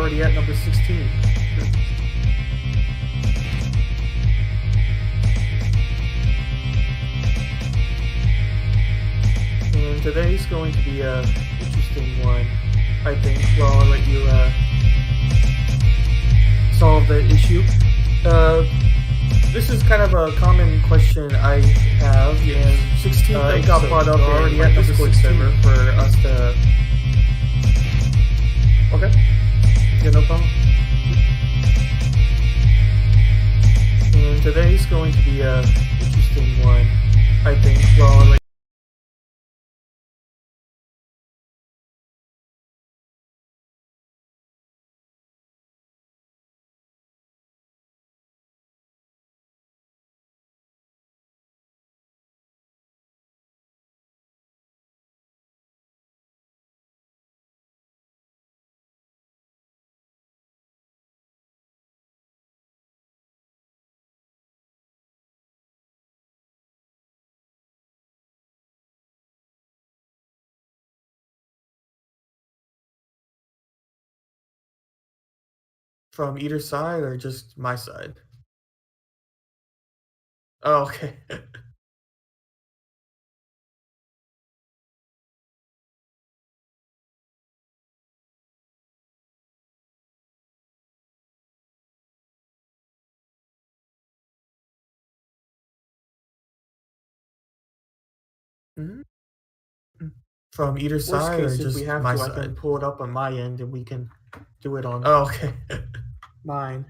already at number 16. And today's going to be a interesting one, I think. Well, I'll let you solve the issue. Uh, this is kind of a common question I have, and 16th it got brought up already at number Discord server for us to. Okay. Yeah, no problem. And today's going to be a interesting one, I think. Well, I'll let from either side or just my side? Oh, okay. Mhm. From either Worst side case, or if just we have my to, I side? can pull it up on my end and we can do it on Oh, okay. mine.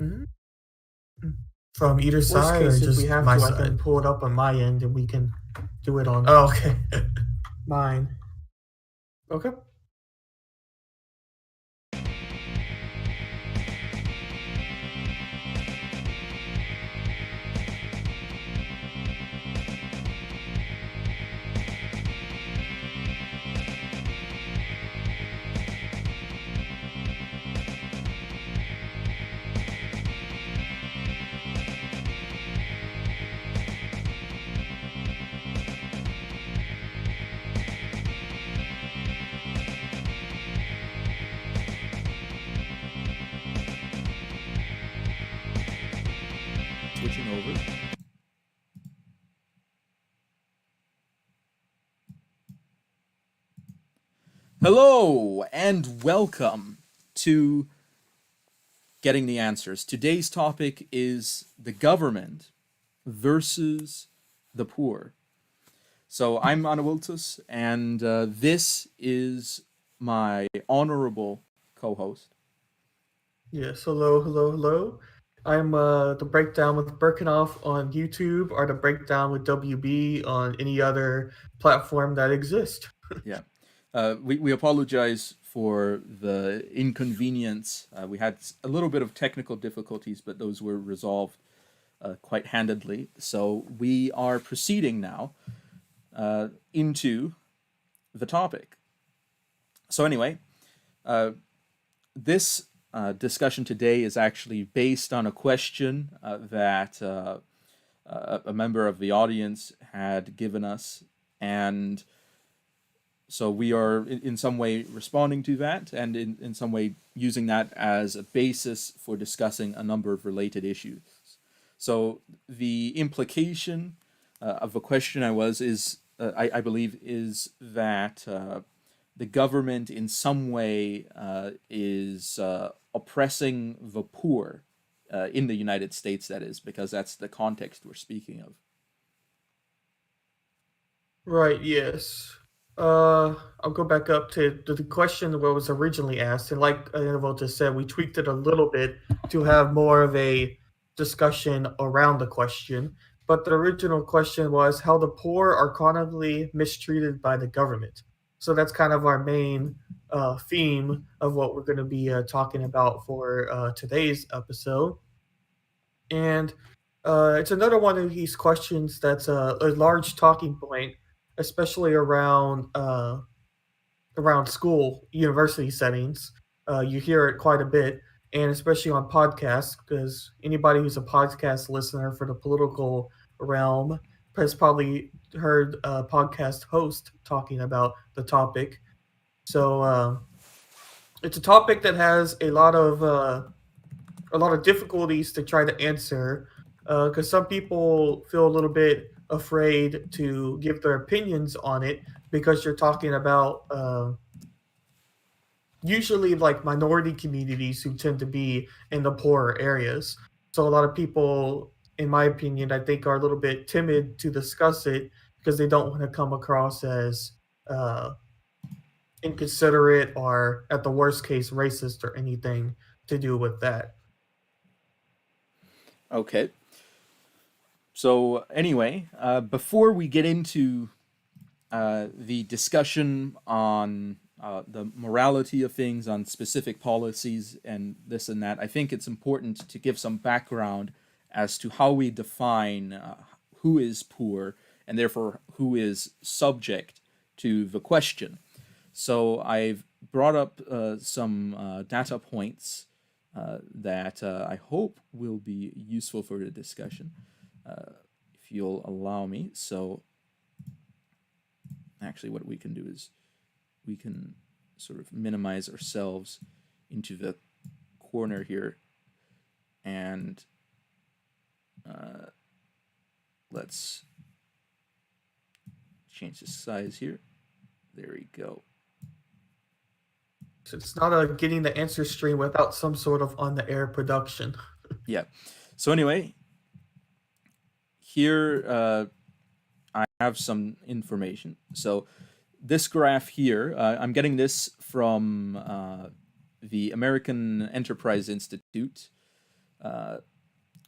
Mhm. From either Worst side or case, if we just have my to, I side? can pull it up on my end and we can do it on Oh, okay. mine. Okay. Switching over. Hello and welcome to Getting the Answers. Today's topic is the government versus the poor. So I'm Anavultus, and this is my honorable co-host. Yes, hello. I'm the Breakdown with Berckenhoff on YouTube, or the Breakdown with WB on any other platform that exists. Yeah. We apologize for the inconvenience. We had a little bit of technical difficulties, but those were resolved quite handedly. So we are proceeding now into the topic. So anyway, this discussion today is actually based on a question that a member of the audience had given us, and so we are in some way responding to that, and in some way using that as a basis for discussing a number of related issues. So the implication of the question I believe is that the government in some way is oppressing the poor in the United States, that is, because that's the context we're speaking of. Right, yes. I'll go back up to the question that was originally asked, and like Annabelle just said, we tweaked it a little bit to have more of a discussion around the question. But the original question was how the poor are chronically mistreated by the government. So that's kind of our main theme of what we're going to be talking about for today's episode. And it's another one of these questions that's a large talking point, especially around around school, university settings. You hear it quite a bit, and especially on podcasts, because anybody who's a podcast listener for the political realm has probably heard a podcast host talking about the topic. So it's a topic that has a lot of difficulties to try to answer because some people feel a little bit afraid to give their opinions on it because you're talking about usually like minority communities who tend to be in the poorer areas. So a lot of people, in my opinion, I think are a little bit timid to discuss it because they don't want to come across as uh, inconsiderate or, at the worst case, racist or anything to do with that. Okay. So anyway, before we get into the discussion on the morality of things, on specific policies, and this and that, I think it's important to give some background as to how we define who is poor and therefore who is subject to the question. So I've brought up some data points that I hope will be useful for the discussion, if you'll allow me. So actually what we can do is we can sort of minimize ourselves into the corner here, and let's change the size here. There we go. So it's not a getting the answer stream without some sort of on the air production. Yeah. So anyway, here I have some information. So this graph here, I'm getting this from the American Enterprise Institute.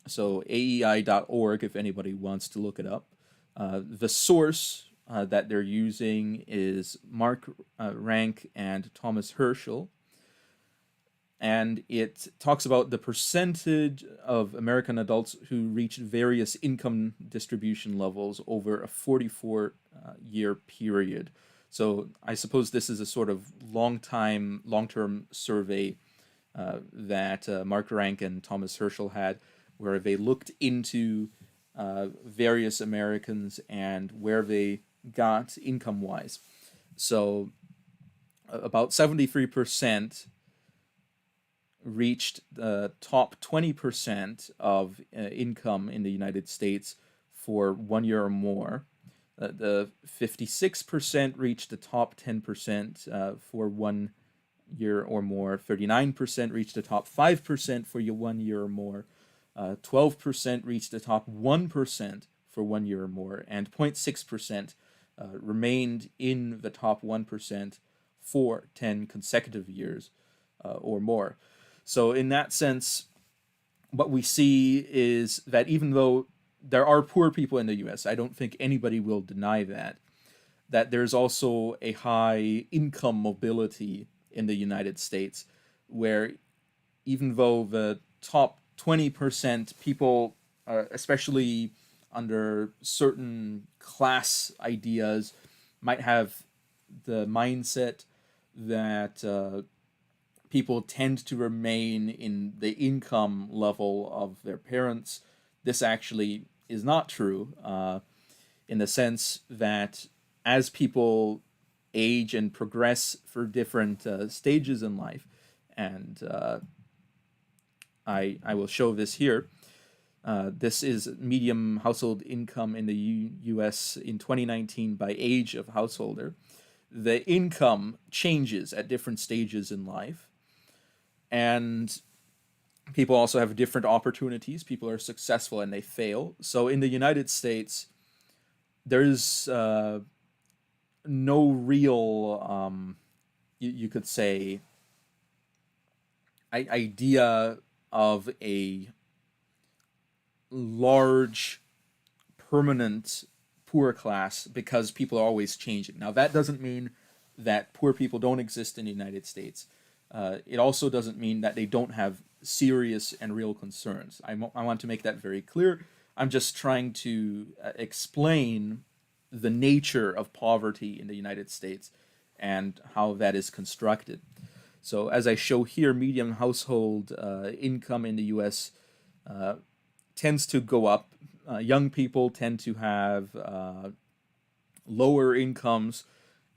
So aei.org, if anybody wants to look it up. The source that they're using is Mark Rank and Thomas Herschel. And it talks about the percentage of American adults who reached various income distribution levels over a 44-year period. So I suppose this is a sort of long-term survey that Mark Rank and Thomas Herschel had, where they looked into various Americans and where they got income-wise. So about 73% reached the top 20% of income in the United States for 1 year or more. The 56% reached the top 10% for 1 year or more. 39% reached the top 5% for 1 year or more. 12% reached the top 1% for 1 year or more. And 0.6% remained in the top 1% for 10 consecutive years or more. So in that sense, what we see is that even though there are poor people in the US, I don't think anybody will deny that there's also a high income mobility in the United States, where even though the top 20% people, especially under certain class ideas, might have the mindset that people tend to remain in the income level of their parents. This actually is not true, in the sense that as people age and progress for different stages in life, and I will show this here. This is median household income in the U.S. in 2019 by age of householder. The income changes at different stages in life, and people also have different opportunities. People are successful and they fail. So in the United States, there's no real, you could say, idea of a large, permanent poor class because people are always changing. Now, that doesn't mean that poor people don't exist in the United States. It also doesn't mean that they don't have serious and real concerns. I want to make that very clear. I'm just trying to explain the nature of poverty in the United States and how that is constructed. So as I show here, median household income in the U.S. Tends to go up. Young people tend to have lower incomes,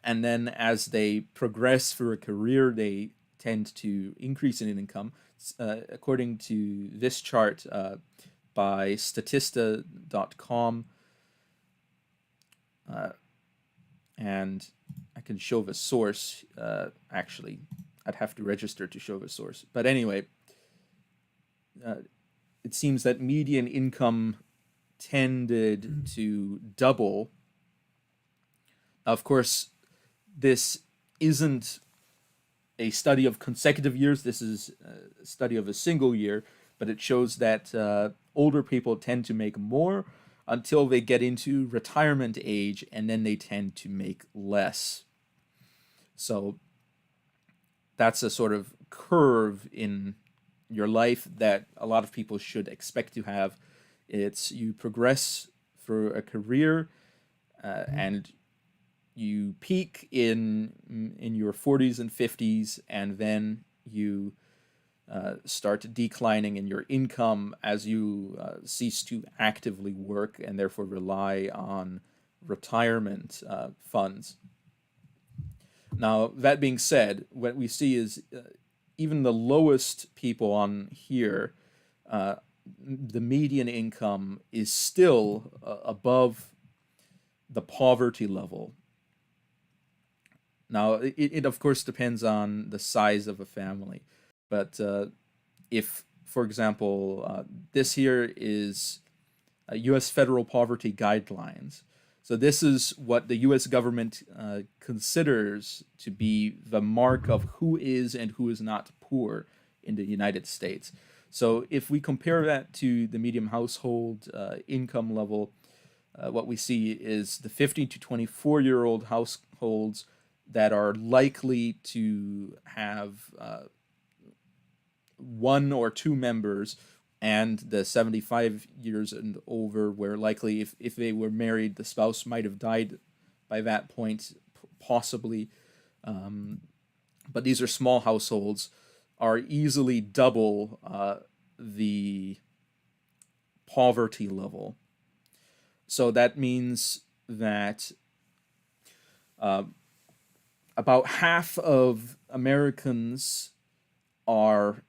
and then as they progress through a career, they tend to increase in income. According to this chart by Statista.com, and I can show the source. Actually, I'd have to register to show the source. But anyway, it seems that median income tended to double. Of course, this isn't a study of consecutive years. This is a study of a single year, but it shows that older people tend to make more until they get into retirement age, and then they tend to make less. So that's a sort of curve in your life that a lot of people should expect to have. It's you progress through a career, and you peak in your 40s and 50s, and then you start declining in your income as you cease to actively work and therefore rely on retirement funds. Now, that being said, what we see is even the lowest people on here, the median income is still above the poverty level. Now, it of course depends on the size of a family, but if, for example, this here is U.S. federal poverty guidelines. So this is what the U.S. government considers to be the mark of who is and who is not poor in the United States. So if we compare that to the median household income level, what we see is the 15 to 24-year-old households that are likely to have one or two members, and the 75 years and over, where likely if they were married, the spouse might have died by that point, possibly. But these are small households, are easily double the poverty level. So that means that about half of Americans are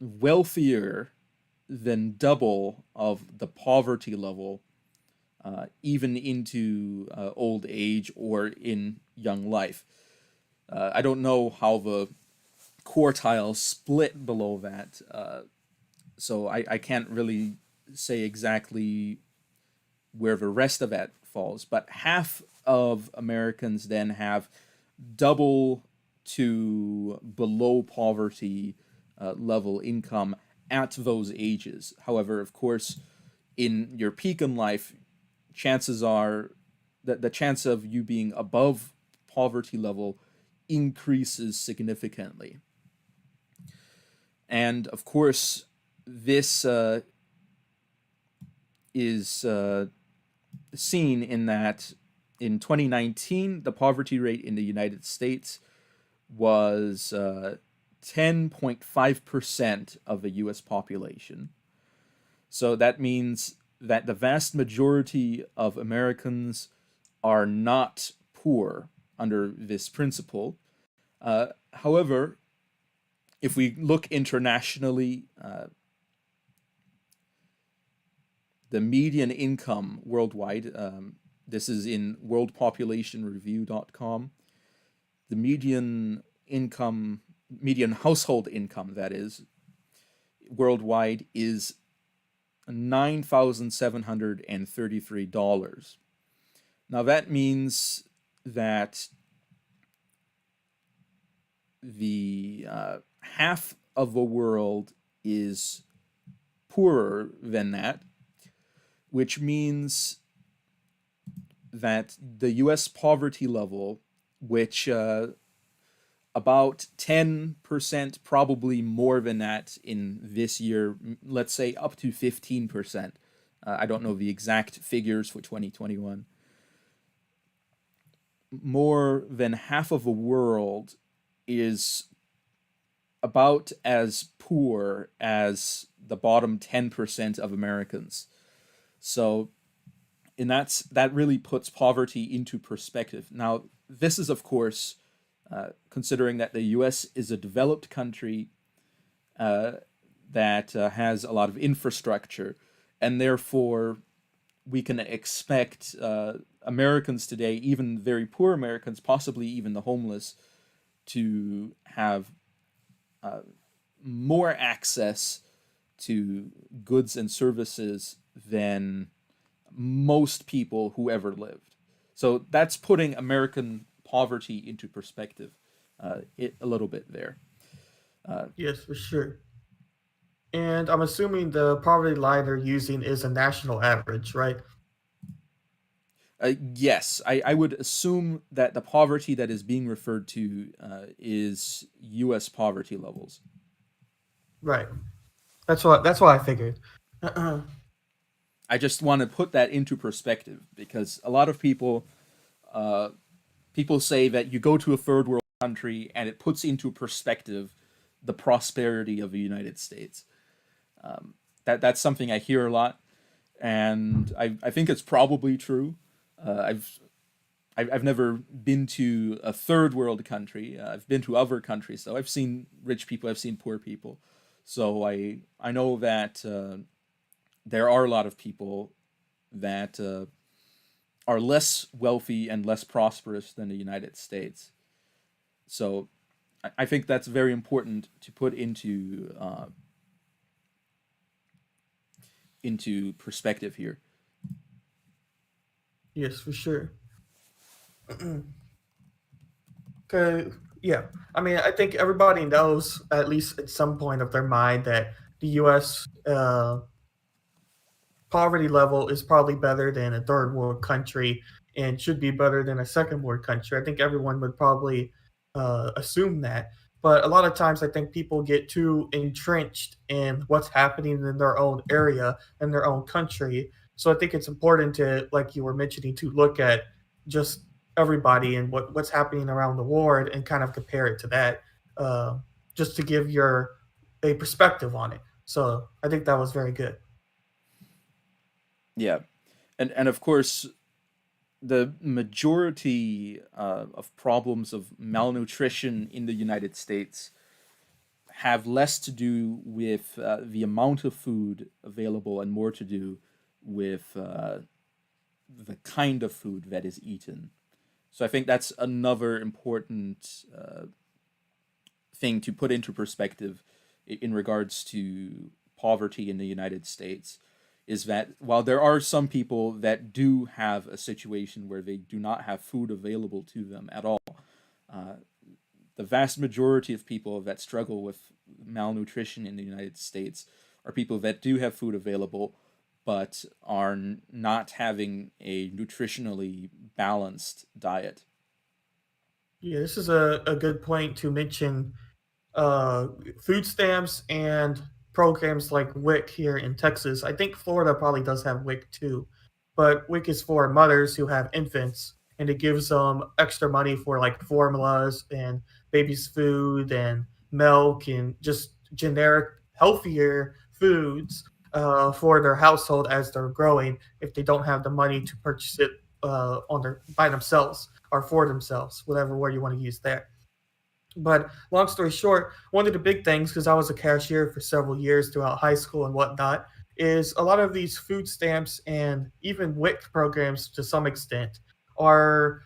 wealthier than double of the poverty level, even into old age or in young life. I don't know how the quartiles split below that, so I can't really say exactly where the rest of that falls, but half of Americans then have double to below poverty level income at those ages. However, of course, in your peak in life, chances are that the chance of you being above poverty level increases significantly. And of course, this is seen in that in 2019, the poverty rate in the United States was 10.5% of the U.S. population. So that means that the vast majority of Americans are not poor under this principle. However, if we look internationally, the median income worldwide, this is in worldpopulationreview.com, the median household income, that is, worldwide is $9,733. Now that means that the half of the world is poorer than that, which means that the U.S. poverty level, which about 10%, probably more than that in this year, let's say up to 15%. I don't know the exact figures for 2021. more than half of the world is about as poor as the bottom 10% of Americans. So, and that really puts poverty into perspective. Now, this is, of course, considering that the U.S. is a developed country uh, that has a lot of infrastructure, and therefore we can expect Americans today, even very poor Americans, possibly even the homeless, to have more access to goods and services than most people who ever lived. So that's putting American poverty into perspective a little bit there. Yes, for sure. And I'm assuming the poverty line they're using is a national average, right? Yes, I would assume that the poverty that is being referred to is U.S. poverty levels. Right. That's what I figured. I just want to put that into perspective because a lot of uh, people say that you go to a third world country and it puts into perspective the prosperity of the United States. That's something I hear a lot, and I think it's probably true. Uh, I've I've never been to a third world country. I've been to other countries, so I've seen rich people, I've seen poor people. So I know that there are a lot of people that are less wealthy and less prosperous than the United States. So I think that's very important to put into perspective here. Yes, for sure. 'Cause- yeah, I mean, I think everybody knows at least at some point of their mind that the U.S. Poverty level is probably better than a third world country and should be better than a second world country. I think everyone would probably assume that. But a lot of times, I think people get too entrenched in what's happening in their own area and their own country. So I think it's important to, like you were mentioning, to look at just everybody and what's happening around the world and kind of compare it to that, uh, just to give your a perspective on it. So I think that was very good. Yeah, and of course the majority of problems of malnutrition in the United States have less to do with the amount of food available and more to do with the kind of food that is eaten. So I think that's another important thing to put into perspective in regards to poverty in the United States is that while there are some people that do have a situation where they do not have food available to them at all, uh, the vast majority of people that struggle with malnutrition in the United States are people that do have food available but are not having a nutritionally balanced diet. Yeah, this is a good point to mention uh, food stamps and programs like WIC here in Texas. I think Florida probably does have WIC too, but WIC is for mothers who have infants, and it gives them extra money for like formulas and baby's food and milk and just generic healthier foods for their household as they're growing if they don't have the money to purchase it on their by themselves or for themselves, whatever word you want to use there. But long story short, one of the big things, because I was a cashier for several years throughout high school and whatnot, is a lot of these food stamps and even WIC programs to some extent are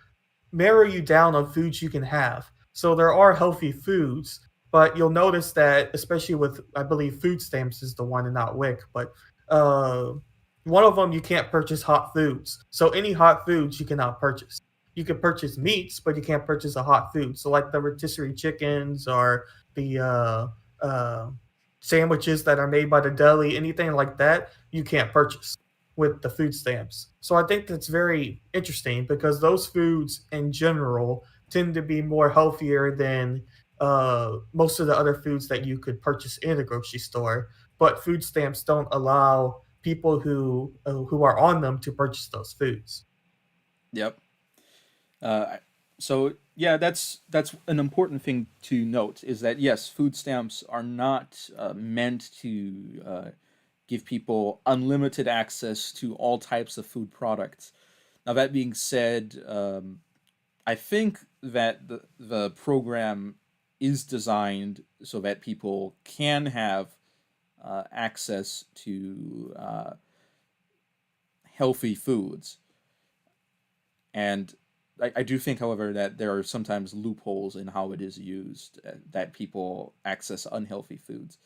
narrow you down on foods you can have. So there are healthy foods, but you'll notice that, especially with, I believe, food stamps is the one and not WIC, but uh, one of them you can't purchase hot foods. So any hot foods you cannot purchase. You can purchase meats, but you can't purchase a hot food. So like the rotisserie chickens or the sandwiches that are made by the deli, anything like that, you can't purchase with the food stamps. So I think that's very interesting because those foods in general tend to be more healthier than most of the other foods that you could purchase in a grocery store. But food stamps don't allow people who are on them to purchase those foods. Yep. So yeah, that's an important thing to note is that yes, food stamps are not meant to give people unlimited access to all types of food products. Now that being said, I think that the program is designed so that people can have access to healthy foods. And I do think, however, that there are sometimes loopholes in how it is used, that people access unhealthy foods.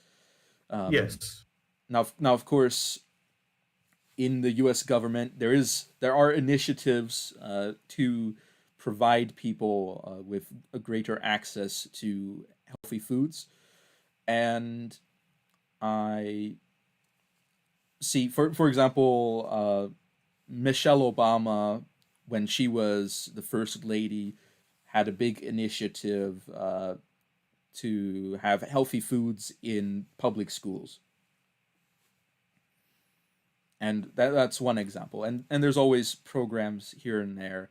Um, Yes. now, of course, in the U.S. government, there are initiatives to provide people with a greater access to healthy foods, and I see, for example, Michelle Obama, when she was the first lady, had a big initiative to have healthy foods in public schools, and that's one example. And there's always programs here and there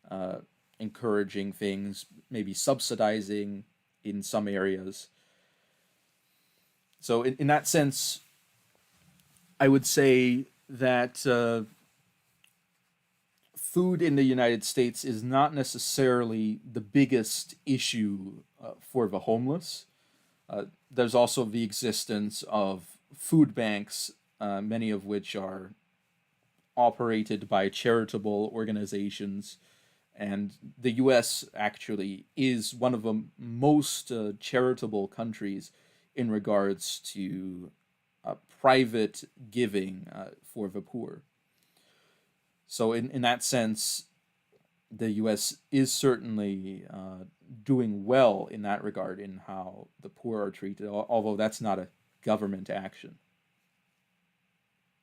uh, encouraging things, maybe subsidizing in some areas. So in that sense, I would say that food in the United States is not necessarily the biggest issue for the homeless. There's also the existence of food banks, many of which are operated by charitable organizations. And the US actually is one of the most charitable countries in regards to private giving for the poor. So, in that sense, the U.S. is certainly doing well in that regard in how the poor are treated, although that's not a government action.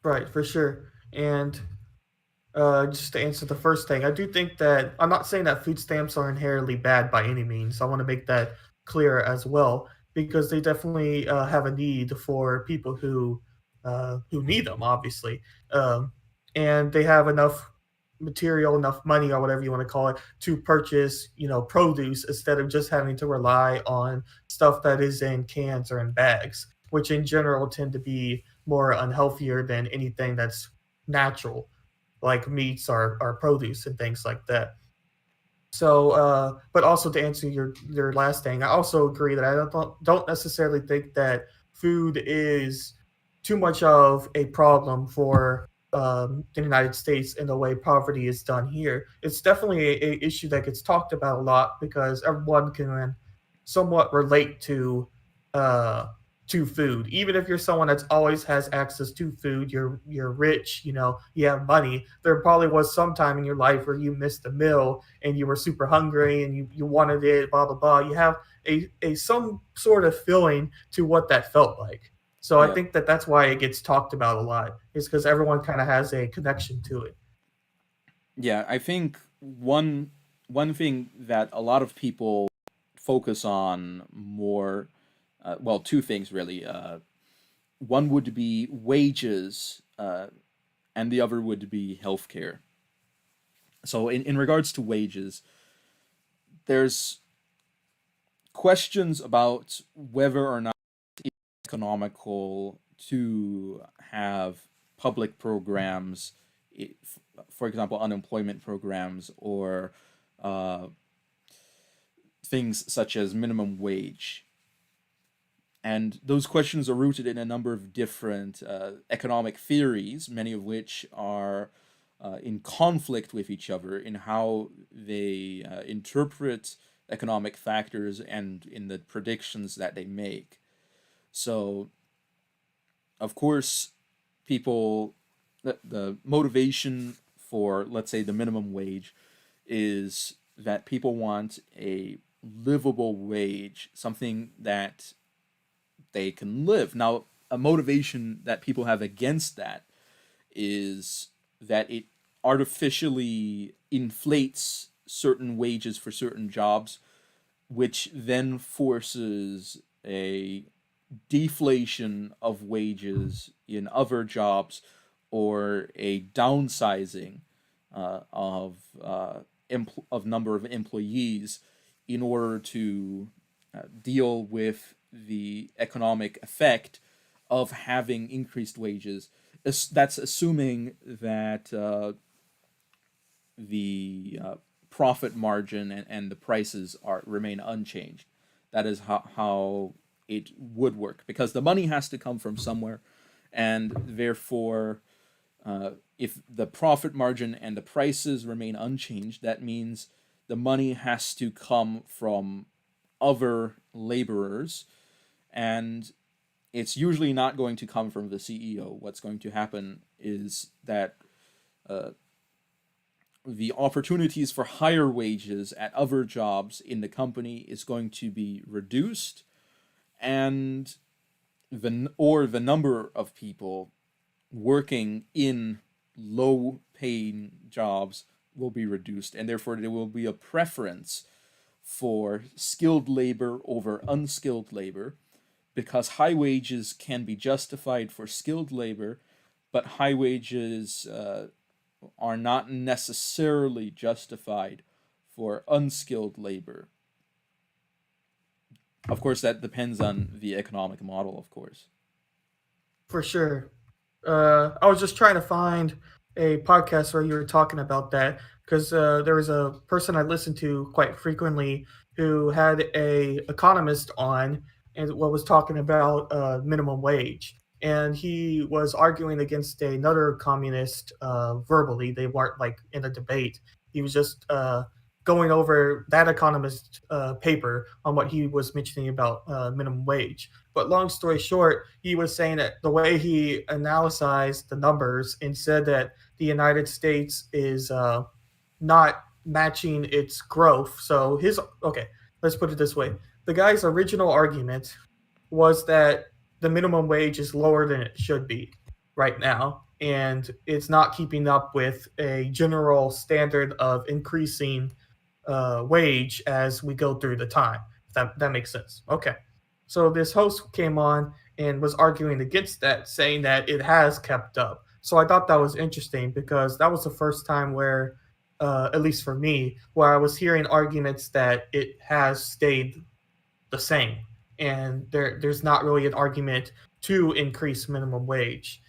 Right, for sure. And just to answer the first thing, I do think that I'm not saying that food stamps are inherently bad by any means. I want to make that clear as well because they definitely have a need for people who need them, obviously, um, and they have enough material, enough money, or whatever you want to call it, to purchase produce instead of just having to rely on stuff that is in cans or in bags, which in general tend to be more unhealthier than anything that's natural like meats or produce and things like that. So, but also to answer your last thing, I also agree that I don't necessarily think that food is too much of a problem for the United States in the way poverty is done here. It's definitely a issue that gets talked about a lot because everyone can somewhat relate uh, to food. Even if you're someone that's always has access to food, you're rich, you have money. There probably was some time in your life where you missed a meal and you were super hungry and you wanted it, blah blah blah. You have a some sort of feeling to what that felt like. So I Yeah, think that that's why it gets talked about a lot. Is because everyone kind of has a connection to it. yeah. I think one thing that a lot of people focus on more, well, two things really. One would be wages, and the other would be healthcare. So, in regards to wages, there's questions about whether or not it's economical to have public programs, for example, unemployment programs or uh, things such as minimum wage. And those questions are rooted in a number of different economic theories, many of which are in conflict with each other in how they interpret economic factors and in the predictions that they make. So, of course, people, the motivation for, let's say, the minimum wage is that people want a livable wage, something that they can live. Now, a motivation that people have against that is that it artificially inflates certain wages for certain jobs, which then forces a deflation of wages in other jobs or a downsizing of of number of employees in order to deal with the economic effect of having increased wages. That's assuming that the profit margin and the prices remain unchanged. That is how it would work, because the money has to come from somewhere, and therefore, if the profit margin and the prices remain unchanged, that means the money has to come from other laborers, and it's usually not going to come from the CEO. What's going to happen is that the opportunities for higher wages at other jobs in the company is going to be reduced, and the number of people working in low paying jobs will be reduced, and therefore there will be a preference for skilled labor over unskilled labor, because high wages can be justified for skilled labor, but high wages are not necessarily justified for unskilled labor. Of course, that depends on the economic model, of course. For sure. I was just trying to find a podcast where you were talking about that because there was a person I listened to quite frequently who had a economist on and what was talking about minimum wage, and he was arguing against another communist verbally. They weren't like in a debate. He was just going over that economist paper on what he was mentioning about minimum wage. But long story short, he was saying that the way he analyzed the numbers and said that the United States is not matching its growth. So okay, let's put it this way: the guy's original argument was that the minimum wage is lower than it should be right now, and it's not keeping up with a general standard of increasing wage as we go through the time. If that makes sense. Okay. So this host came on and was arguing against that, saying that it has kept up. So I thought that was interesting because that was the first time where, at least for me, where I was hearing arguments that it has stayed the same, and there's not really an argument to increase minimum wage.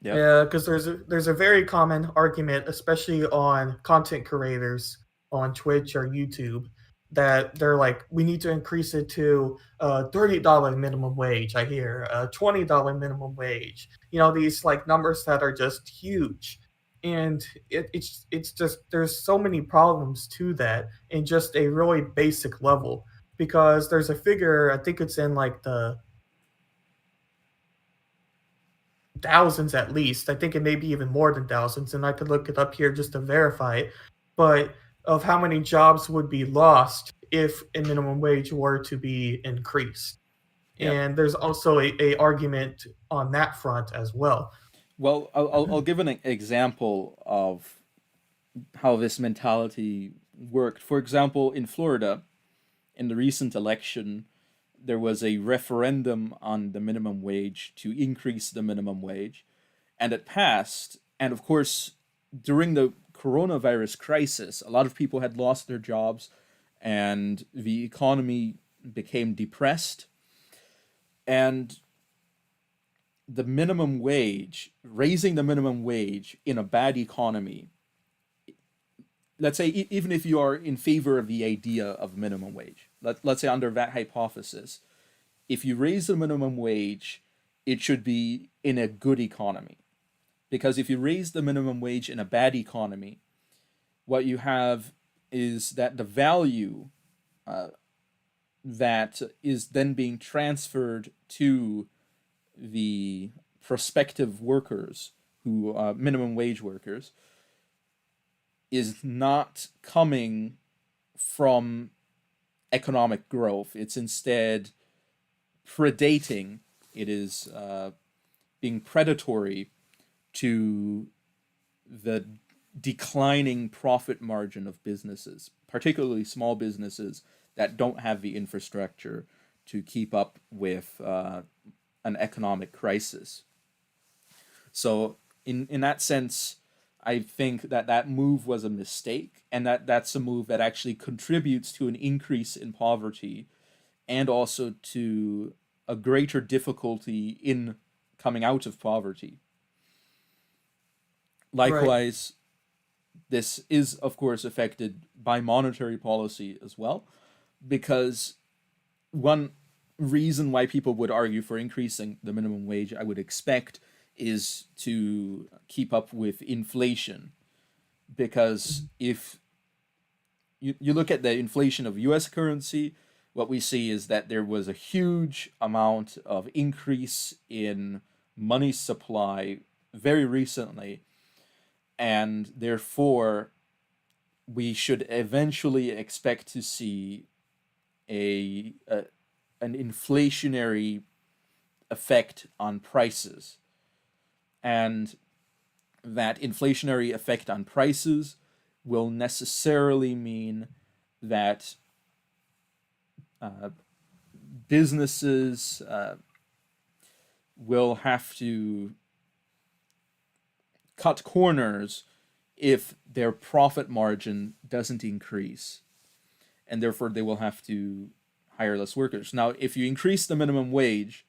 Yep. Yeah, because there's a very common argument, especially on content creators on Twitch or YouTube, that they're like, we need to increase it to $30 minimum wage. I hear $20 minimum wage. You know, these like numbers that are just huge, and it's just there's so many problems to that in just a really basic level because there's a figure I think it's in like the thousands at least. I think it may be even more than thousands, and I could look it up here just to verify it. But of how many jobs would be lost if a minimum wage were to be increased. Yep. And there's also a argument on that front as well. Well, I'll give an example of how this mentality worked. For example, in Florida, in the recent election, there was a referendum on the minimum wage to increase the minimum wage, and it passed. And of course, during the coronavirus crisis, a lot of people had lost their jobs, and the economy became depressed. And the minimum wage, raising the minimum wage in a bad economy, let's say even if you are in favor of the idea of minimum wage, let's say under that hypothesis, if you raise the minimum wage, it should be in a good economy. Because if you raise the minimum wage in a bad economy, what you have is that the value that is then being transferred to the prospective workers, who minimum wage workers, is not coming from economic growth. It's instead predating, it is being predatory to the declining profit margin of businesses, particularly small businesses that don't have the infrastructure to keep up with an economic crisis. So in that sense, I think that that move was a mistake, and that that's a move that actually contributes to an increase in poverty and also to a greater difficulty in coming out of poverty. Right. Likewise, this is, of course, affected by monetary policy as well, because one reason why people would argue for increasing the minimum wage, I would expect, is to keep up with inflation. Because if you look at the inflation of US currency, what we see is that there was a huge amount of increase in money supply very recently, and therefore we should eventually expect to see a an inflationary effect on prices, and that inflationary effect on prices will necessarily mean that uh, businesses will have to cut corners if their profit margin doesn't increase, and therefore they will have to hire less workers. Now, if you increase the minimum wage,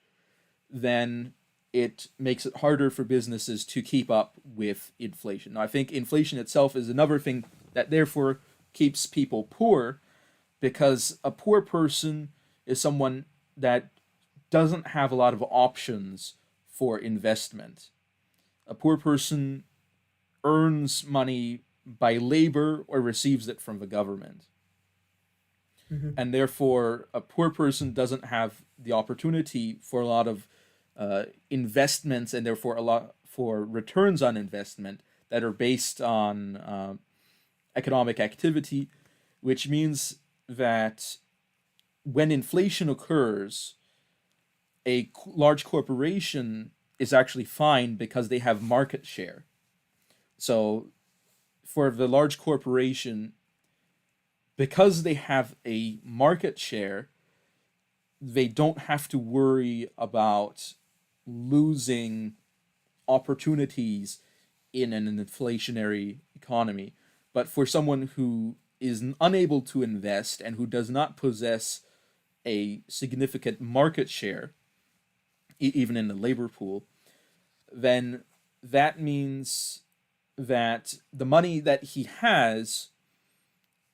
then it makes it harder for businesses to keep up with inflation. Now, I think inflation itself is another thing that therefore keeps people poor, because a poor person is someone that doesn't have a lot of options for investment. A poor person earns money by labor or receives it from the government. Mm-hmm. And therefore, a poor person doesn't have the opportunity for a lot of investments, and therefore a lot for returns on investment that are based on economic activity, which means that when inflation occurs, a large corporation is actually fine because they have market share. So for the large corporation, because they have a market share, they don't have to worry about losing opportunities in an inflationary economy. But for someone who is unable to invest and who does not possess a significant market share, even in the labor pool, then that means that the money that he has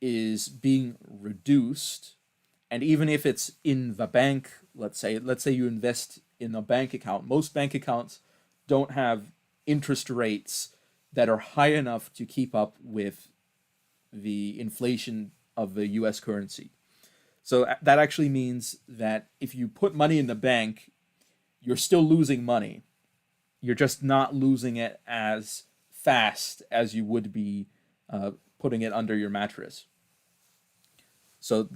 is being reduced. And even if it's in the bank, let's say you invest in a bank account, most bank accounts don't have interest rates that are high enough to keep up with the inflation of the US currency. So that actually means that if you put money in the bank, you're still losing money. You're just not losing it as fast as you would be putting it under your mattress. So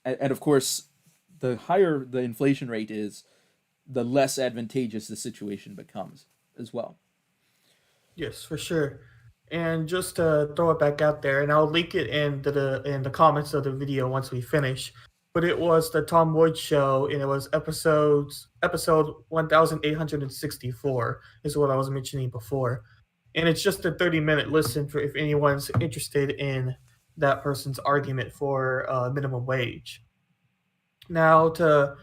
and of course, the higher the inflation rate is, the less advantageous the situation becomes as well. Yes, for sure. And just to throw it back out there, and I'll link it in the comments of the video once we finish. But it was the Tom Wood show, and it was episode 1864 is what I was mentioning before. And it's just a 30-minute listen for if anyone's interested in that person's argument for minimum wage. Now, to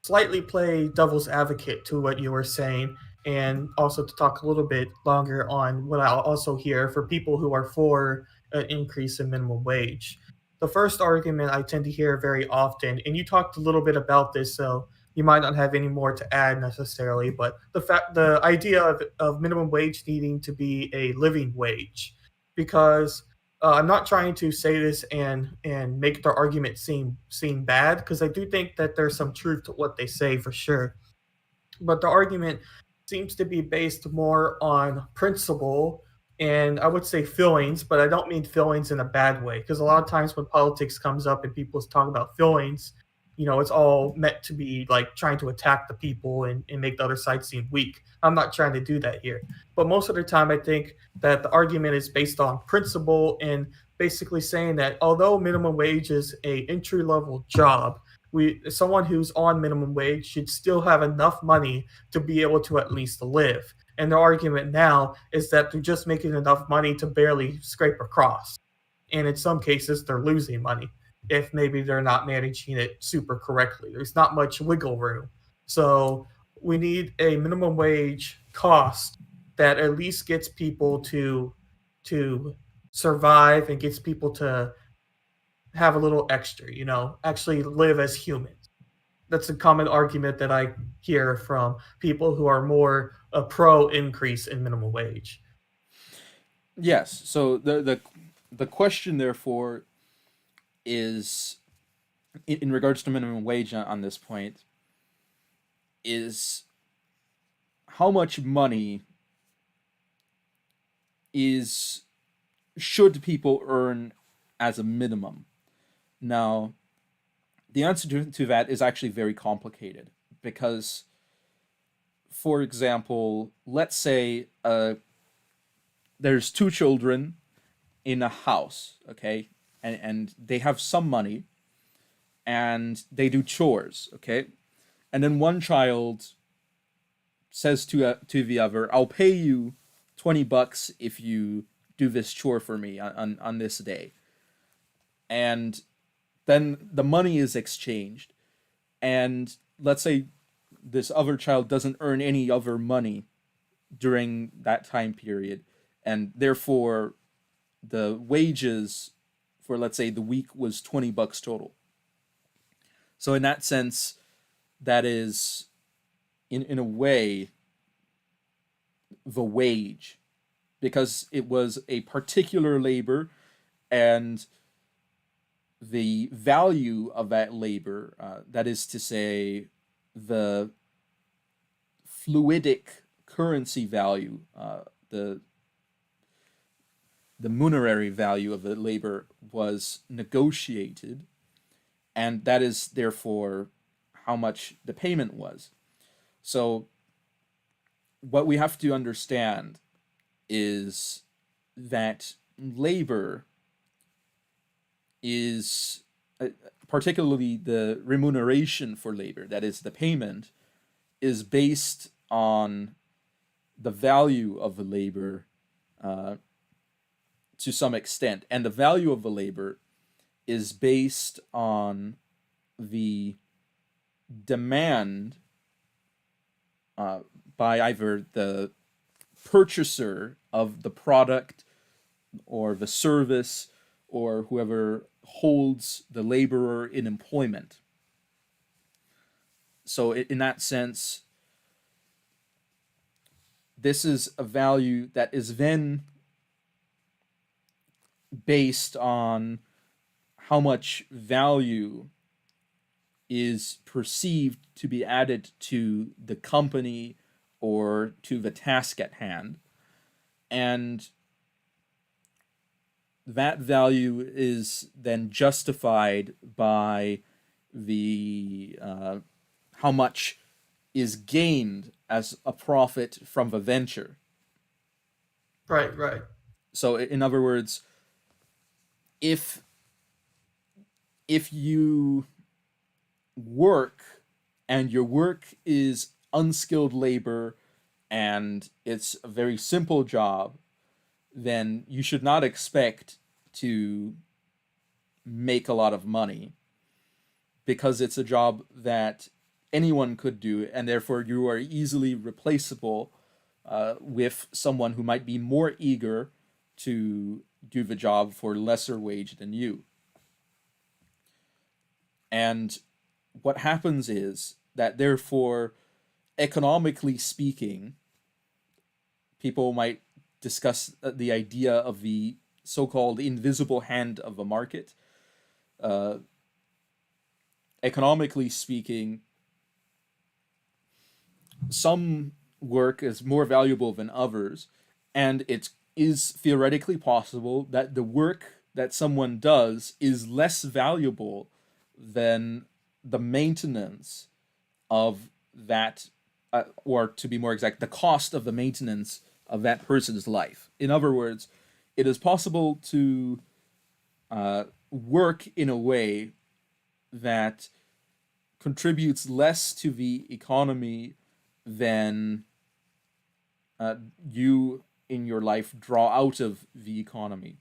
slightly play devil's advocate to what you were saying, and also to talk a little bit longer on what I'll also hear for people who are for an increase in minimum wage. The first argument I tend to hear very often, and you talked a little bit about this, so you might not have any more to add necessarily, but the idea of minimum wage needing to be a living wage, because I'm not trying to say this and make their argument seem bad, because I do think that there's some truth to what they say for sure. But the argument seems to be based more on principle and I would say feelings, but I don't mean feelings in a bad way, because a lot of times when politics comes up and people talk about feelings, it's all meant to be like trying to attack the people and make the other side seem weak. I'm not trying to do that here. But most of the time, I think that the argument is based on principle and basically saying that although minimum wage is a entry level job, someone who's on minimum wage should still have enough money to be able to at least live. And their argument now is that they're just making enough money to barely scrape across. And in some cases, they're losing money if maybe they're not managing it super correctly. There's not much wiggle room. So we need a minimum wage cost that at least gets people to survive and gets people to have a little extra, actually live as humans. That's a common argument that I hear from people who are more a pro increase in minimum wage. Yes. So the question, therefore, is in regards to minimum wage on this point is how much money is should people earn as a minimum? Now, the answer to that is actually very complicated because, for example, let's say there's two children in a house, okay, and they have some money and they do chores, okay, and then one child says to the other, "I'll pay you $20 if you do this chore for me on this day," and then the money is exchanged, and let's say this other child doesn't earn any other money during that time period, and therefore the wages for, let's say, the week was $20 total. So in that sense, that is in a way the wage, because it was a particular labor, and the value of that labor, that is to say, the fluidic currency value, the monetary value of the labor was negotiated, and that is therefore how much the payment was. So what we have to understand is that labor is, particularly the remuneration for labor, that is the payment, is based on the value of the labor to some extent. And the value of the labor is based on the demand by either the purchaser of the product or the service or whoever holds the laborer in employment. So in that sense, this is a value that is then based on how much value is perceived to be added to the company or to the task at hand. And that value is then justified by the how much is gained as a profit from the venture. Right, right. So in other words, if you work and your work is unskilled labor and it's a very simple job, then you should not expect to make a lot of money because it's a job that anyone could do, and therefore you are easily replaceable with someone who might be more eager to do the job for lesser wage than you. And what happens is that, therefore, economically speaking, people might discuss the idea of the so-called invisible hand of the market. Economically speaking, some work is more valuable than others, and it is theoretically possible that the work that someone does is less valuable than the maintenance of that, or to be more exact, the cost of the maintenance of that person's life. In other words, it is possible to work in a way that contributes less to the economy than uh, you in your life draw out of the economy.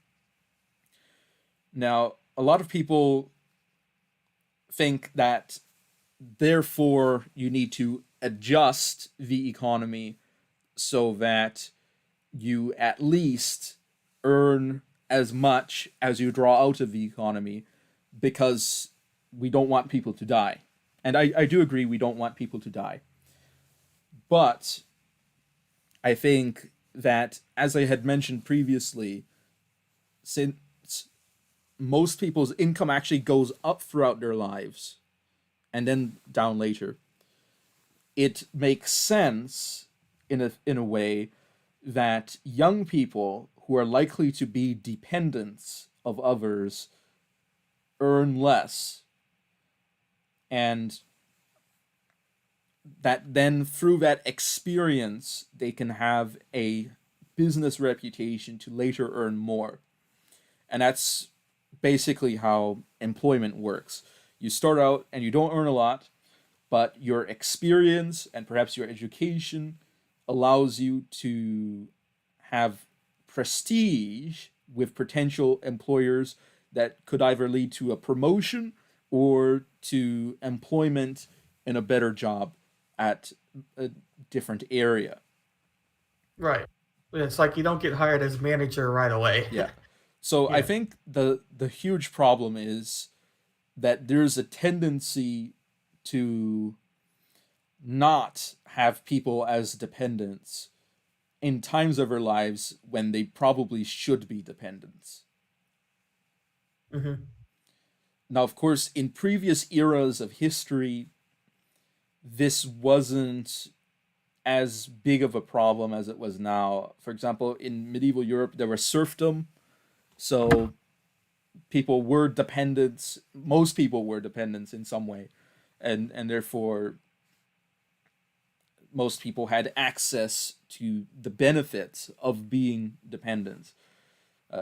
Now, a lot of people think that therefore you need to adjust the economy so that you at least earn as much as you draw out of the economy, because we don't want people to die. And I do agree we don't want people to die. But I think that, as I had mentioned previously, since most people's income actually goes up throughout their lives and then down later, it makes sense in a way that young people who are likely to be dependents of others earn less, and that then through that experience they can have a business reputation to later earn more. And that's basically how employment works. You start out and you don't earn a lot, but your experience and perhaps your education allows you to have prestige with potential employers that could either lead to a promotion or to employment in a better job at a different area. Right. It's like you don't get hired as manager right away. Yeah. So I Yeah. think the huge problem is that there's a tendency to not have people as dependents in times of our lives when they probably should be dependents. Hmm. Now, of course, in previous eras of history, this wasn't as big of a problem as it was now. For example, in medieval Europe, there was serfdom, so people were dependents. Most people were dependents in some way, and therefore most people had access to the benefits of being dependent.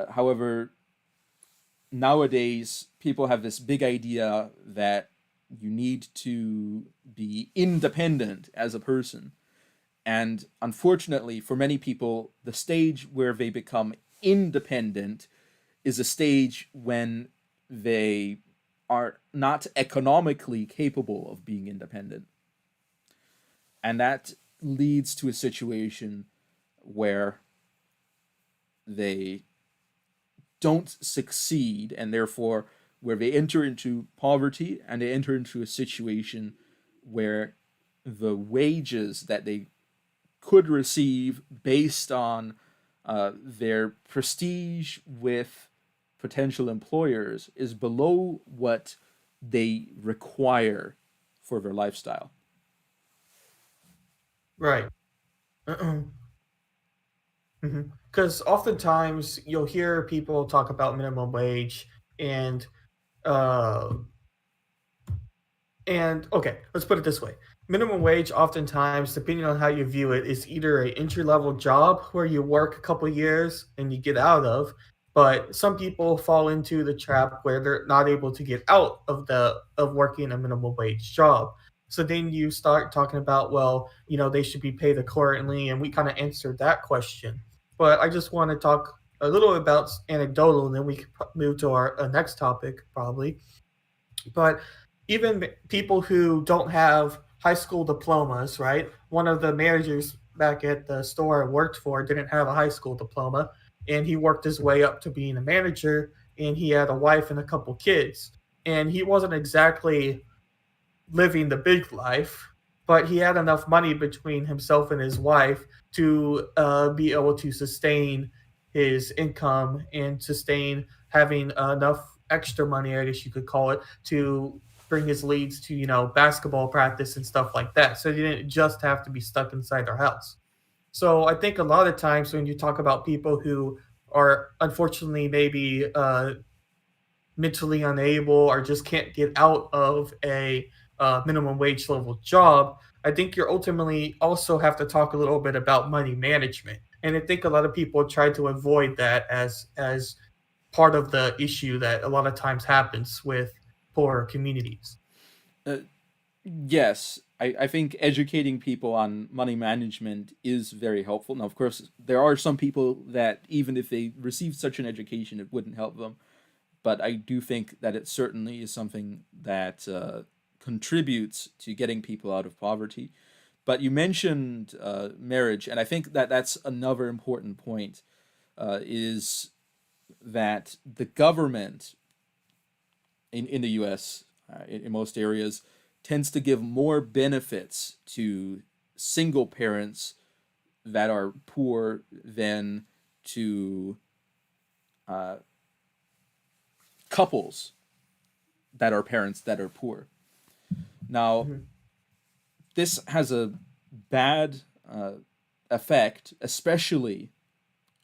However, nowadays people have this big idea that you need to be independent as a person. And unfortunately, for many people, the stage where they become independent is a stage when they are not economically capable of being independent. And that leads to a situation where they don't succeed, and therefore where they enter into poverty and they enter into a situation where the wages that they could receive based on their prestige with potential employers is below what they require for their lifestyle. Right. Because oftentimes you'll hear people talk about minimum wage and uh, and okay, let's put it this way. Minimum wage, oftentimes, depending on how you view it, is either a entry level job where you work a couple years and you get out of, but some people fall into the trap where they're not able to get out of the of working a minimum wage job. So then you start talking about, well, they should be paid accordingly, and we kind of answered that question. But I just want to talk a little about anecdotal, and then we can move to our next topic probably. But even people who don't have high school diplomas, right? One of the managers back at the store I worked for didn't have a high school diploma, and he worked his way up to being a manager, and he had a wife and a couple kids. And he wasn't exactly living the big life, but he had enough money between himself and his wife to be able to sustain his income and sustain having enough extra money, I guess you could call it, to bring his leads to basketball practice and stuff like that. So he didn't just have to be stuck inside their house. So I think a lot of times when you talk about people who are unfortunately maybe mentally unable or just can't get out of a minimum wage level job, I think you ultimately also have to talk a little bit about money management. And I think a lot of people try to avoid that as part of the issue that a lot of times happens with poorer communities. Uh, yes, I think educating people on money management is very helpful. Now, of course, there are some people that even if they received such an education, it wouldn't help them. But I do think that it certainly is something that contributes to getting people out of poverty. But you mentioned marriage, and I think that that's another important point. Is that the government in the U.S. In most areas tends to give more benefits to single parents that are poor than to uh, couples that are parents that are poor. Now, Mhm. this has a bad effect, especially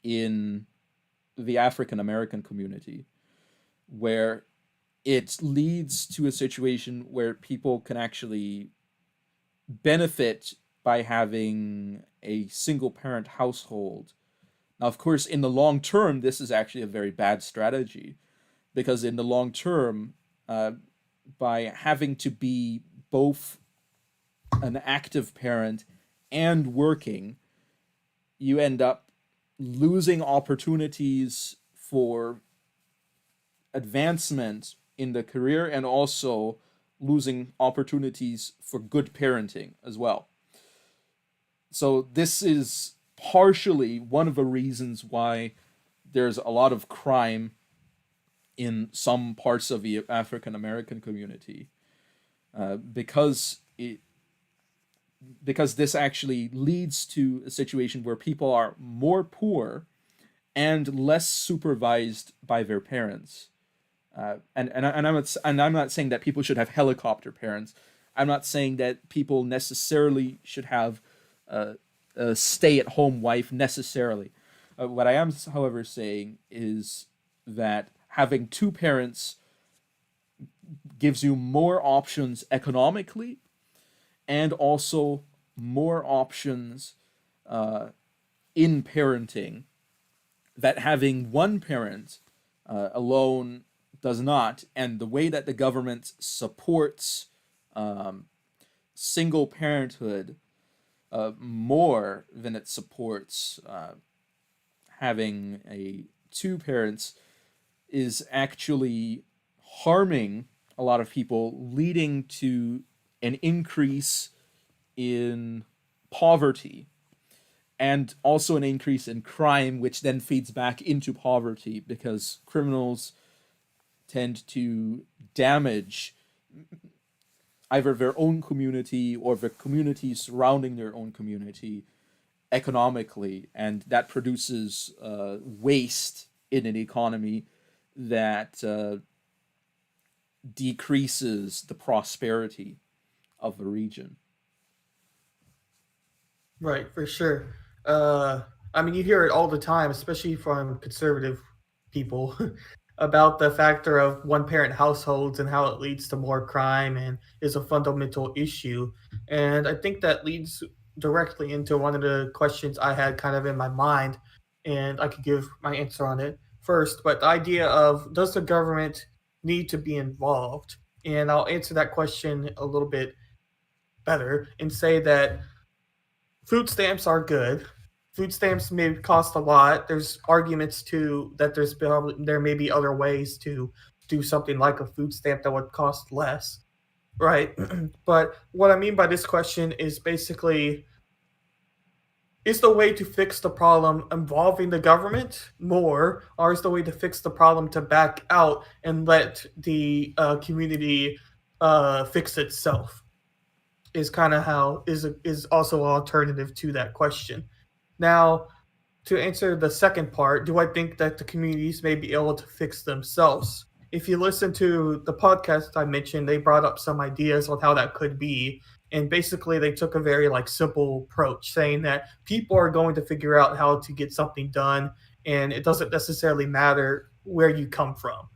in the African American community, where it leads to a situation where people can actually benefit by having a single parent household. Now, of course, in the long term, this is actually a very bad strategy because, in the long term, uh, by having to be both an active parent and working, you end up losing opportunities for advancement in the career and also losing opportunities for good parenting as well. So this is partially one of the reasons why there's a lot of crime in some parts of the African American community, because this actually leads to a situation where people are more poor and less supervised by their parents. I'm not saying that people should have helicopter parents. I'm not saying that people necessarily should have a stay-at-home wife necessarily. What I am, however, saying is that having two parents gives you more options economically and also more options in parenting that having one parent alone does not. And the way that the government supports um, single parenthood more than it supports having a two parents is actually harming a lot of people, leading to an increase in poverty and also an increase in crime, which then feeds back into poverty because criminals tend to damage either their own community or the community surrounding their own community economically, and that produces waste in an economy that decreases the prosperity of the region. Right, for sure. Uh, I mean, you hear it all the time, especially from conservative people, about the factor of one parent households and how it leads to more crime and is a fundamental issue. And I think that leads directly into one of the questions I had kind of in my mind, and I could give my answer on it first. But the idea of does the government need to be involved? And I'll answer that question a little bit better and say that food stamps are good. Food stamps may cost a lot. There's arguments to that there may be other ways to do something like a food stamp that would cost less, right? But what I mean by this question is basically is the way to fix the problem involving the government more, or is the way to fix the problem to back out and let the community fix itself? Is kind of how is also an alternative to that question. Now, to answer the second part, do I think that the communities may be able to fix themselves? If you listen to the podcast I mentioned, they brought up some ideas on how that could be. And basically, they took a very like simple approach, saying that people are going to figure out how to get something done, and it doesn't necessarily matter where you come from.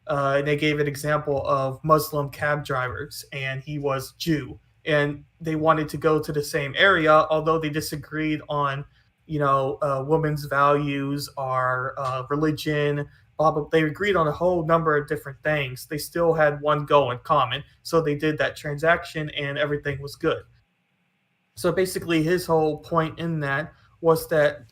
And they gave an example of Muslim cab drivers, and he was Jew, and they wanted to go to the same area, although they disagreed on, women's values, our religion, blah, blah. They agreed on a whole number of different things. They still had one goal in common, so they did that transaction, and everything was good. So basically, his whole point in that was that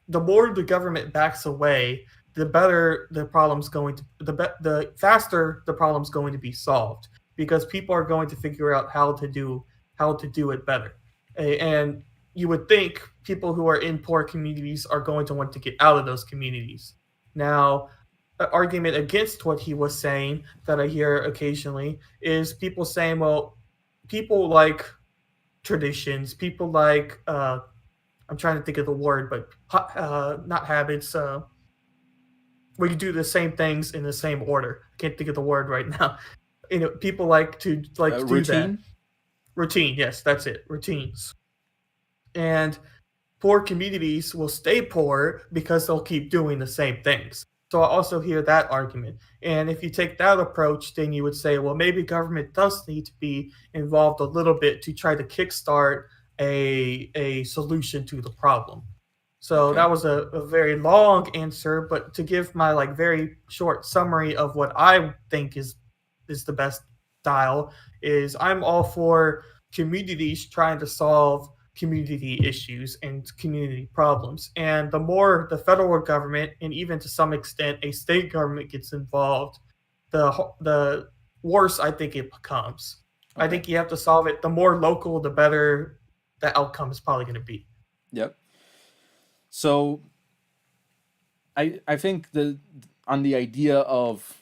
the more the government backs away, the better the problem's going to the faster the problem's going to be solved because people are going to figure out how to do it better. And you would think people who are in poor communities are going to want to get out of those communities. Now, an argument against what he was saying that I hear occasionally is people saying, well, people like traditions, people like I'm trying to think of the word, but not habits. Where you do the same things in the same order. I can't think of the word right now. People like to do that. Routine. Routine, yes, that's it. Routines. And poor communities will stay poor because they'll keep doing the same things. So I also hear that argument. And if you take that approach, then you would say, well, maybe government does need to be involved a little bit to try to kickstart a solution to the problem. So Okay. that was a very long answer, but to give my like very short summary of what I think is the best style is I'm all for communities trying to solve community issues and community problems. And the more the federal government and even to some extent a state government gets involved, the worse I think it becomes. I Okay. think you have to solve it. The more local, the better the outcome is probably going to be. Yep. So I think the on the idea of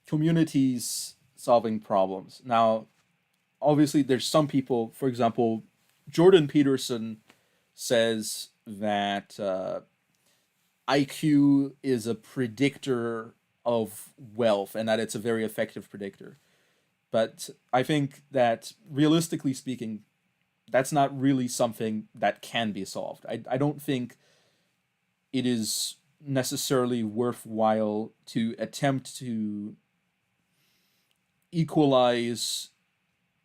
communities solving problems. Now, obviously, there's some people. For example, Jordan Peterson says that IQ is a predictor of wealth, and that it's a very effective predictor. But I think that realistically speaking, that's not really something that can be solved. I don't think it is necessarily worthwhile to attempt to equalize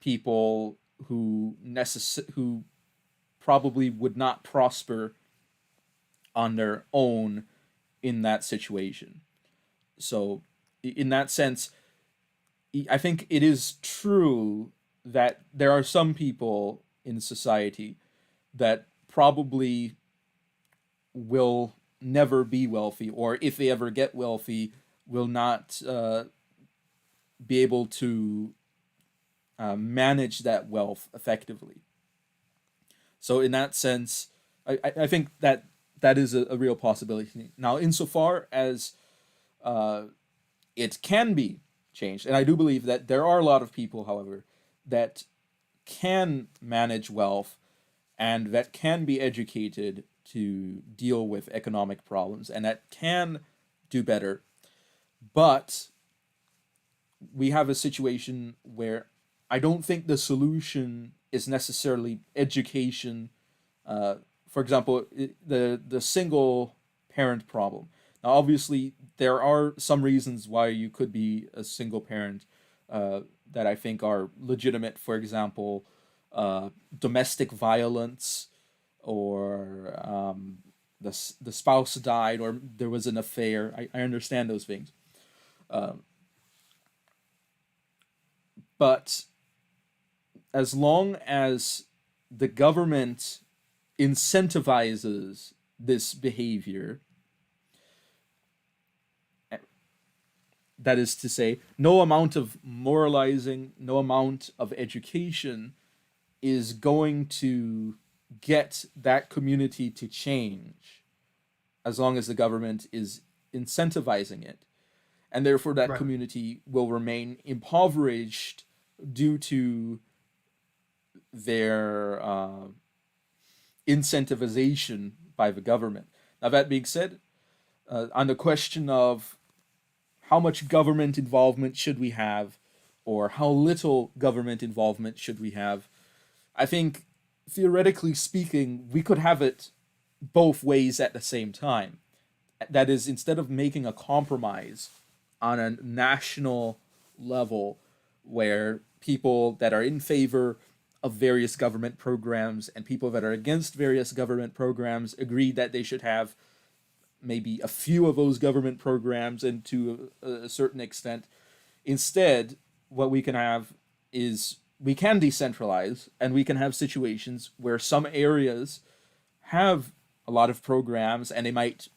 people who probably would not prosper on their own in that situation. So in that sense, I think it is true that there are some people in society that probably will never be wealthy, or if they ever get wealthy, will not be able to manage that wealth effectively. So in that sense, I think that that is a real possibility. Now, insofar as uh, it can be changed, and I do believe that there are a lot of people, however, that can manage wealth and that can be educated to deal with economic problems and that can do better. But we have a situation where I don't think the solution is necessarily education. Uh, for example, the single parent problem. Now, obviously, there are some reasons why you could be a single parent that I think are legitimate. For example, domestic violence, or the spouse died, or there was an affair. I understand those things. Um, but as long as the government incentivizes this behavior, that is to say, no amount of moralizing, no amount of education is going to get that community to change as long as the government is incentivizing it. And therefore, that Right. community will remain impoverished due to their incentivization by the government. Now, that being said, on the question of how much government involvement should we have, or how little government involvement should we have, I think theoretically speaking, we could have it both ways at the same time. That is, instead of making a compromise on a national level where people that are in favor of various government programs and people that are against various government programs agree that they should have maybe a few of those government programs, and to a certain extent, instead, what we can have is we can decentralize, and we can have situations where some areas have a lot of programs, and they might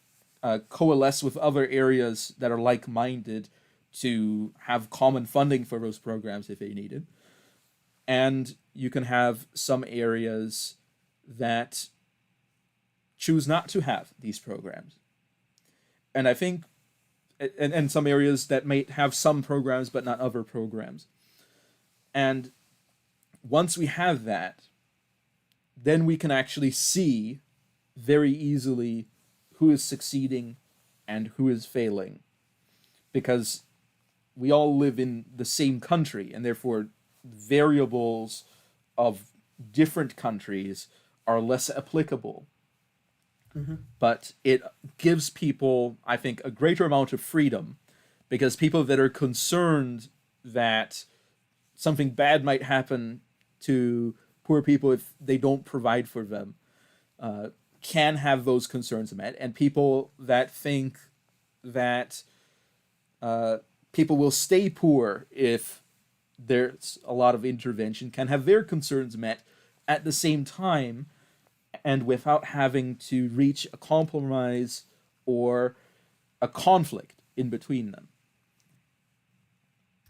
coalesce with other areas that are like-minded to have common funding for those programs if they need it. And you can have some areas that choose not to have these programs. And I think, and some areas that may have some programs but not other programs. And once we have that, then we can actually see very easily who is succeeding and who is failing. Because we all live in the same country, and therefore variables of different countries are less applicable. Mm-hmm. But it gives people, I think, a greater amount of freedom, because people that are concerned that something bad might happen to poor people if they don't provide for them can have those concerns met. And people that think that people will stay poor if there's a lot of intervention can have their concerns met at the same time, and without having to reach a compromise or a conflict in between them.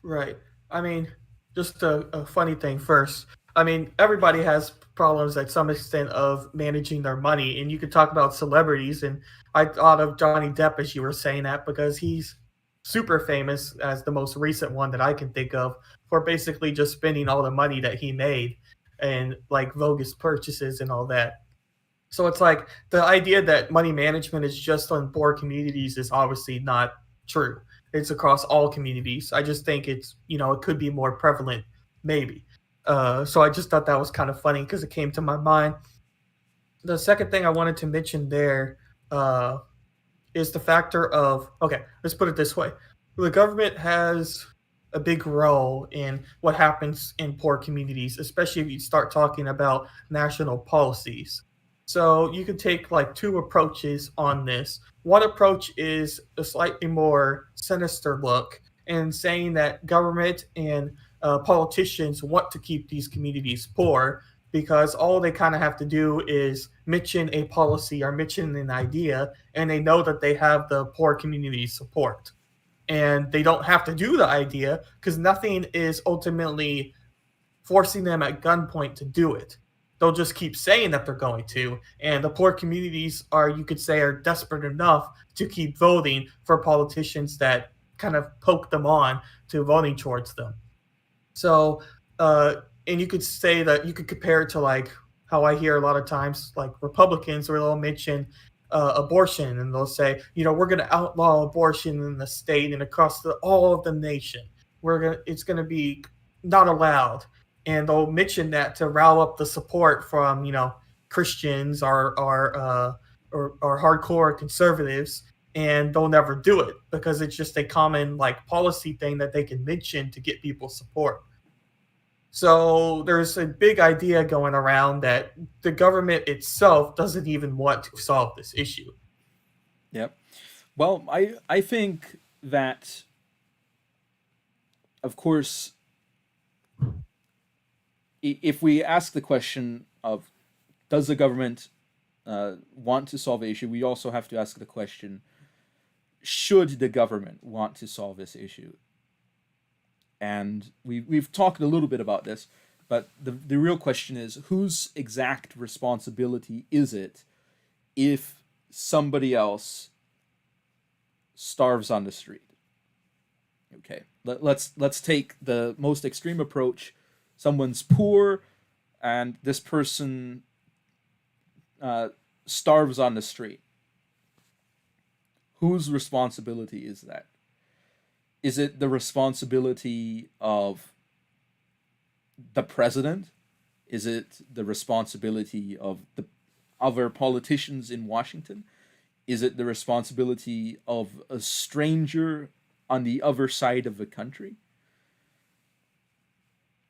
Right. I mean, just a funny thing first. I mean, everybody has problems at some extent of managing their money, and you could talk about celebrities. And I thought of Johnny Depp as you were saying that because he's super famous as the most recent one that I can think of for basically just spending all the money that he made and like bogus purchases and all that. So it's like the idea that money management is just on poor communities is obviously not true. It's across all communities. I just think it's, it could be more prevalent, maybe. So I just thought that was kind of funny because it came to my mind. The second thing I wanted to mention there uh, is the factor of, okay, let's put it this way. The government has a big role in what happens in poor communities, especially if you start talking about national policies. So you can take like two approaches on this. One approach is a slightly more sinister look and saying that government and politicians want to keep these communities poor because all they kind of have to do is mention a policy or mention an idea, and they know that they have the poor community support. And they don't have to do the idea because nothing is ultimately forcing them at gunpoint to do it. They'll just keep saying that they're going to. And the poor communities are, you could say, are desperate enough to keep voting for politicians that kind of poke them on to voting towards them. So, and you could say that you could compare it to like how I hear a lot of times, like Republicans, where they'll mention abortion and they'll say, we're going to outlaw abortion in the state and across all of the nation. It's going to be not allowed, and they'll mention that to rile up the support from Christians or hardcore conservatives, and they'll never do it because it's just a common like policy thing that they can mention to get people support. So there's a big idea going around that the government itself doesn't even want to solve this issue. Yep. Well, I think that, of course, if we ask the question of does the government want to solve the issue, we also have to ask the question, should the government want to solve this issue? And we've talked a little bit about this, but the real question is, whose exact responsibility is it if somebody else starves on the street? Okay, let's take the most extreme approach. Someone's poor, and this person starves on the street. Whose responsibility is that? Is it the responsibility of the president? Is it the responsibility of the other politicians in Washington? Is it the responsibility of a stranger on the other side of the country?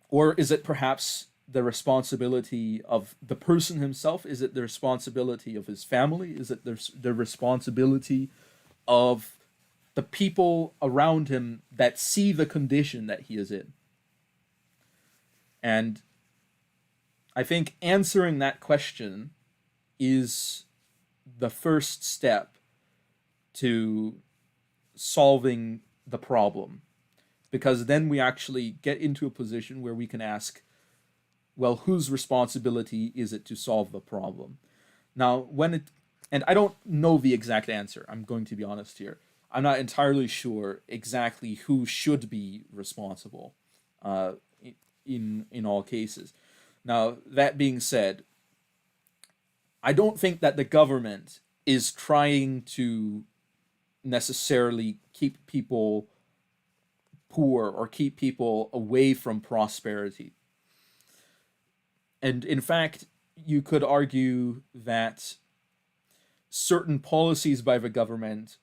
Or is it perhaps the responsibility of the person himself? Is it the responsibility of his family? Is it the responsibility of the people around him that see the condition that he is in? And I think answering that question is the first step to solving the problem, because then we actually get into a position where we can ask, well, whose responsibility is it to solve the problem? Now, and I don't know the exact answer, I'm going to be honest here. I'm not entirely sure exactly who should be responsible uh, in all cases. Now, that being said, I don't think that the government is trying to necessarily keep people poor or keep people away from prosperity. And in fact, you could argue that certain policies by the government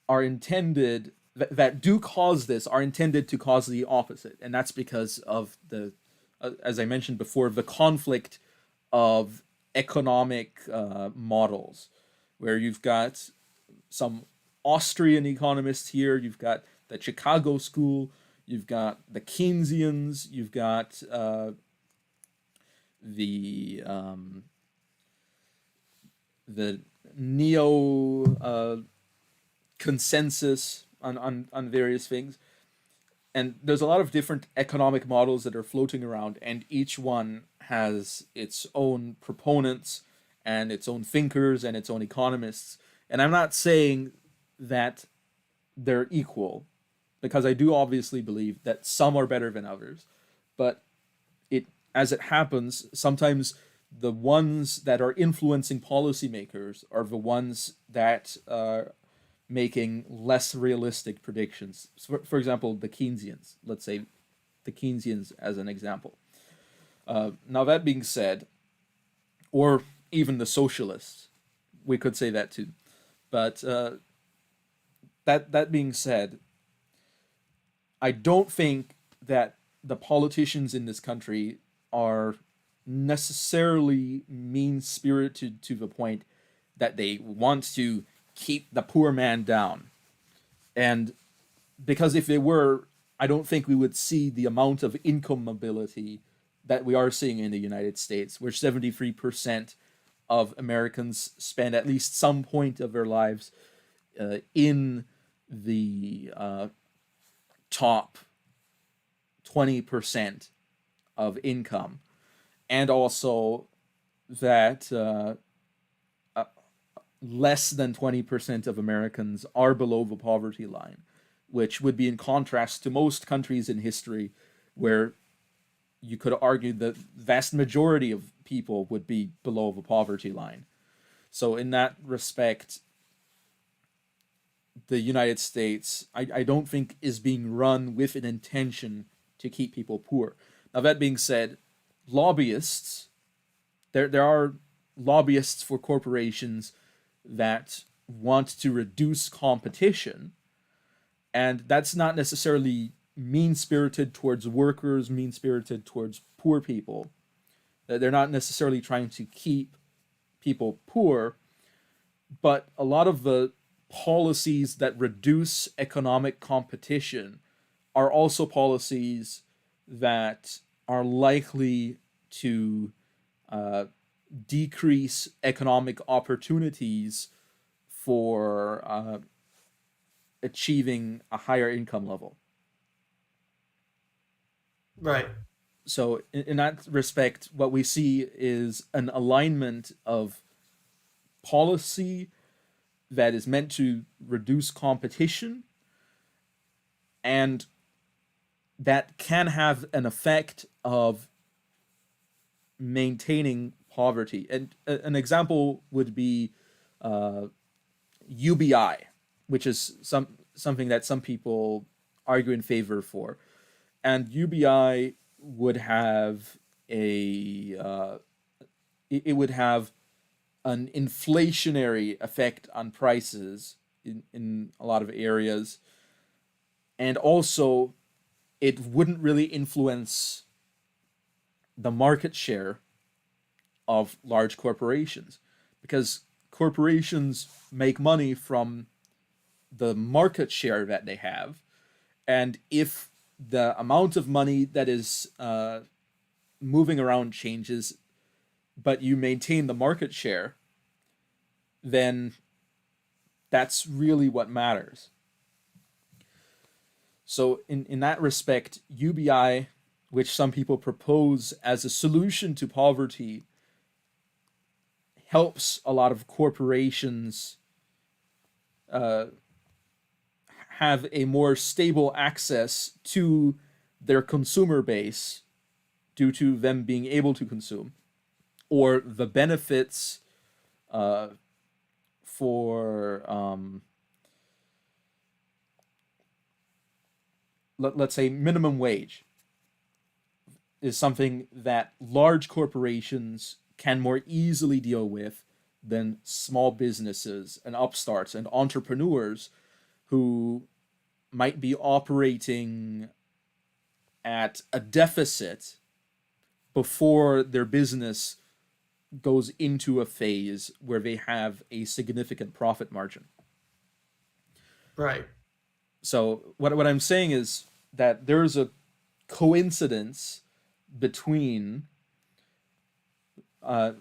are intended that do cause this are intended to cause the opposite, and that's because of the as I mentioned before, the conflict of economic models, where you've got some Austrian economists here, you've got the Chicago School, you've got the Keynesians, you've got the neo consensus on various things. And there's a lot of different economic models that are floating around, and each one has its own proponents and its own thinkers and its own economists. And I'm not saying that they're equal, because I do obviously believe that some are better than others. But as it happens, sometimes the ones that are influencing policymakers are the ones that are making less realistic predictions. For example, the Keynesians. Let's say the Keynesians as an example. Now, that being said, or even the socialists, we could say that too. But that being said, I don't think that the politicians in this country are necessarily mean-spirited to the point that they want to keep the poor man down. And because if they were, I don't think we would see the amount of income mobility that we are seeing in the United States, where 73% of Americans spend at least some point of their lives in the top 20% of income, and also that less than 20% of Americans are below the poverty line, which would be in contrast to most countries in history where you could argue the vast majority of people would be below the poverty line. So in that respect, the United States, I don't think is being run with an intention to keep people poor. Now, that being said, lobbyists, there are lobbyists for corporations that want to reduce competition, and that's not necessarily mean-spirited towards workers, mean-spirited towards poor people. They're not necessarily trying to keep people poor, but a lot of the policies that reduce economic competition are also policies that are likely to decrease economic opportunities for achieving a higher income level. Right. So in that respect, what we see is an alignment of policy that is meant to reduce competition, and that can have an effect of maintaining poverty. And an example would be UBI, which is something that some people argue in favor for. And UBI would have it would have an inflationary effect on prices in a lot of areas, and also it wouldn't really influence the market share of large corporations, because corporations make money from the market share that they have, and if the amount of money that is moving around changes, but you maintain the market share, then that's really what matters. So, in that respect, UBI, which some people propose as a solution to poverty, helps a lot of corporations uh, have a more stable access to their consumer base due to them being able to consume, or the benefits uh, for let's say minimum wage is something that large corporations can more easily deal with than small businesses and upstarts and entrepreneurs who might be operating at a deficit before their business goes into a phase where they have a significant profit margin. Right. So what I'm saying is that there's a coincidence between uh,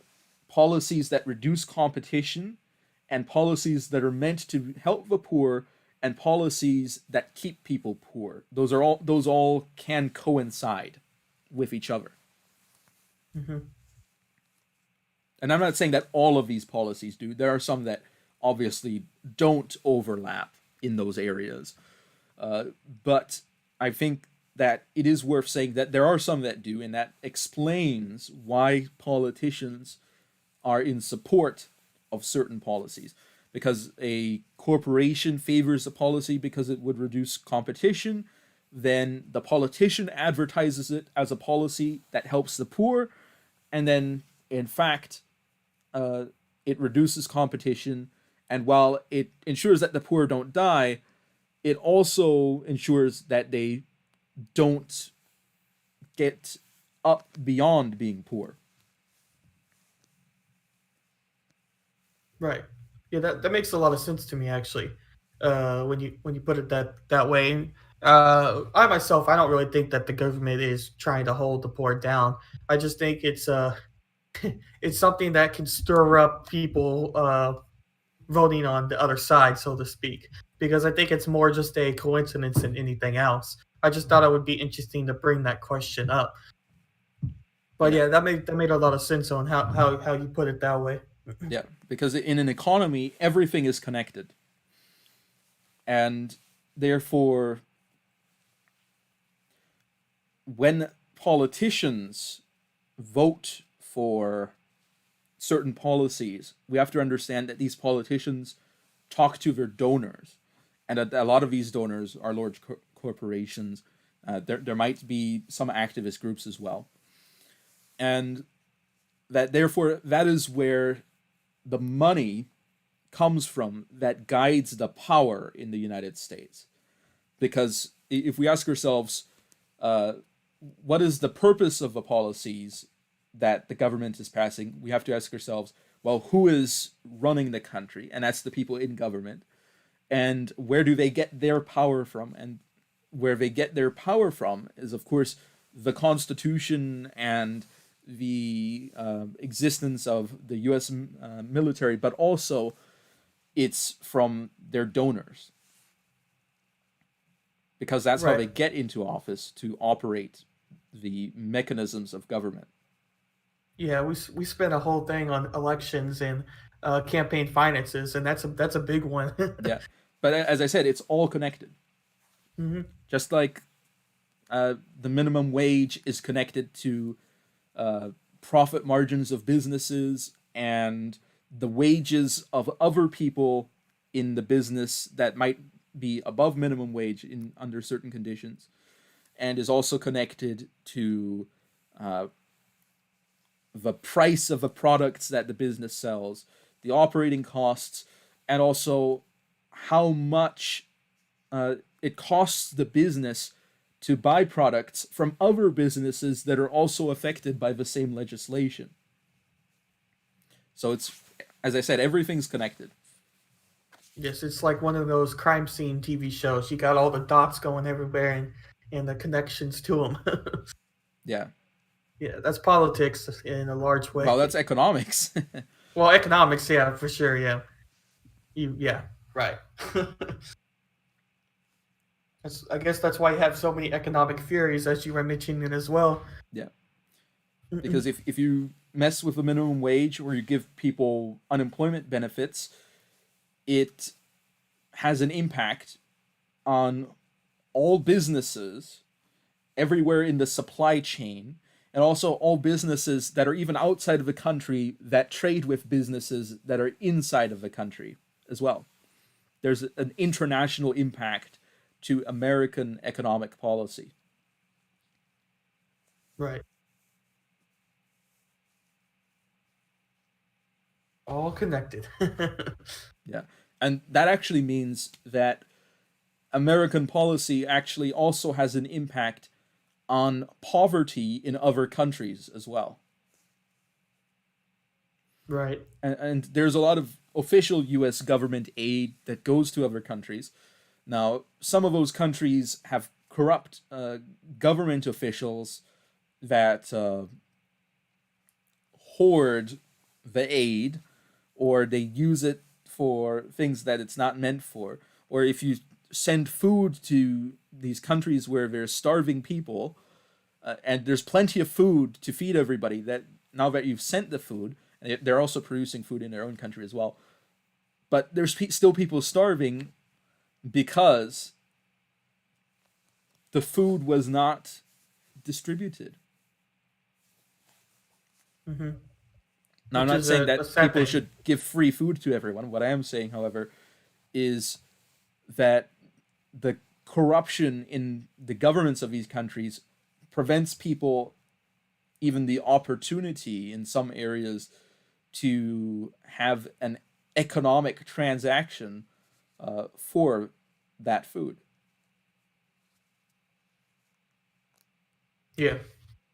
policies that reduce competition and policies that are meant to help the poor and policies that keep people poor. Those all can coincide with each other. Mm-hmm. And I'm not saying that all of these policies do. There are some that obviously don't overlap in those areas. But I think that it is worth saying that there are some that do, and that explains why politicians are in support of certain policies. Because a corporation favors a policy because it would reduce competition, then the politician advertises it as a policy that helps the poor, and then, in fact, it reduces competition, and while it ensures that the poor don't die, it also ensures that they don't get up beyond being poor. Right. Yeah, that makes a lot of sense to me actually. When you put it that way. I myself, I don't really think that the government is trying to hold the poor down. I just think it's something that can stir up people voting on the other side, so to speak. Because I think it's more just a coincidence than anything else. I just thought it would be interesting to bring that question up. But Yeah. yeah, that made a lot of sense on how you put it that way. Yeah, because in an economy, everything is connected. And therefore, when politicians vote for certain policies, we have to understand that these politicians talk to their donors. And a lot of these donors are large corporations. There might be some activist groups as well. And that therefore, that is where the money comes from that guides the power in the United States. Because if we ask ourselves, uh, what is the purpose of the policies that the government is passing, we have to ask ourselves, well, who is running the country? And that's the people in government. And where do they get their power from? And where they get their power from is, of course, the Constitution and the existence of the U.S. Military, but also it's from their donors, because that's how Right. they get into office to operate the mechanisms of government. Yeah, we spent a whole thing on elections and campaign finances, and that's a big one. Yeah, but as I said, it's all connected. Hmm. Just like the minimum wage is connected to profit margins of businesses and the wages of other people in the business that might be above minimum wage in under certain conditions, and is also connected to uh, the price of the products that the business sells, the operating costs, and also how much it costs the business to buy products from other businesses that are also affected by the same legislation. So it's, as I said, everything's connected. Yes, it's like one of those crime scene TV shows. You got all the dots going everywhere and the connections to them. Yeah. Yeah, that's politics in a large Well, way. that's economics. Well, economics, yeah, for sure, yeah. Yeah, right. I guess that's why you have so many economic theories, as you were mentioning as well. Yeah, Mm-mm. because if you mess with the minimum wage or you give people unemployment benefits, it has an impact on all businesses everywhere in the supply chain, and also all businesses that are even outside of the country that trade with businesses that are inside of the country as well. There's an international impact to American economic policy. Right. All connected. Yeah. And that actually means that American policy actually also has an impact on poverty in other countries as well. Right. And there's a lot of official US government aid that goes to other countries. Now, some of those countries have corrupt government officials that hoard the aid, or they use it for things that it's not meant for. Or if you send food to these countries where there's starving people, and there's plenty of food to feed everybody, that now that you've sent the food, and they're also producing food in their own country as well, but there's still people starving because the food was not distributed. Hmm. Now, I'm Which not is saying a that sad people thing. should give free food to everyone. What I am saying, however, is that the corruption in the governments of these countries prevents people even the opportunity in some areas to have an economic transaction for that food. Yeah.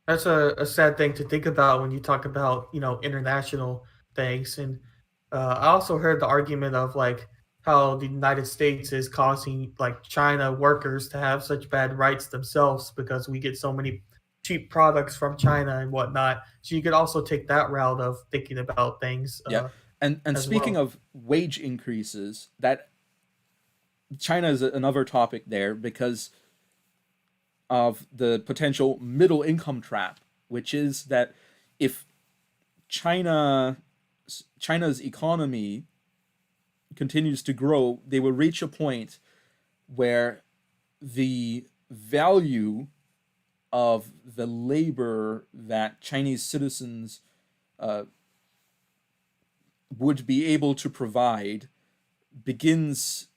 That's a sad thing to think about when you talk about, international things. And I also heard the argument of like how the United States is causing like China workers to have such bad rights themselves because we get so many cheap products from China and whatnot. So you could also take that route of thinking about things Yeah, and as speaking well. of wage increases, that China is another topic there because of the potential middle income trap, which is that if China China's economy continues to grow, they will reach a point where the value of the labor that Chinese citizens uh, would be able to provide begins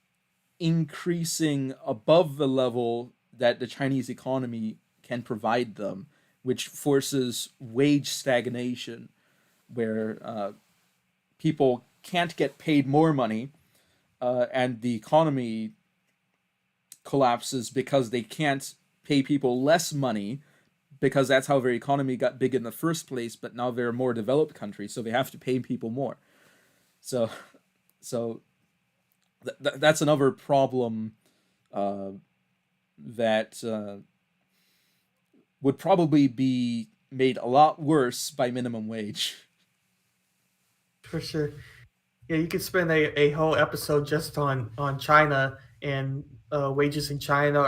increasing above the level that the Chinese economy can provide them, which forces wage stagnation, where people can't get paid more money, and the economy collapses because they can't pay people less money because that's how their economy got big in the first place. But now they're a more developed country, so they have to pay people more. So, so that's another problem uh, that would probably be made a lot worse by minimum wage. For sure. Yeah, you could spend a whole episode just on China and wages in China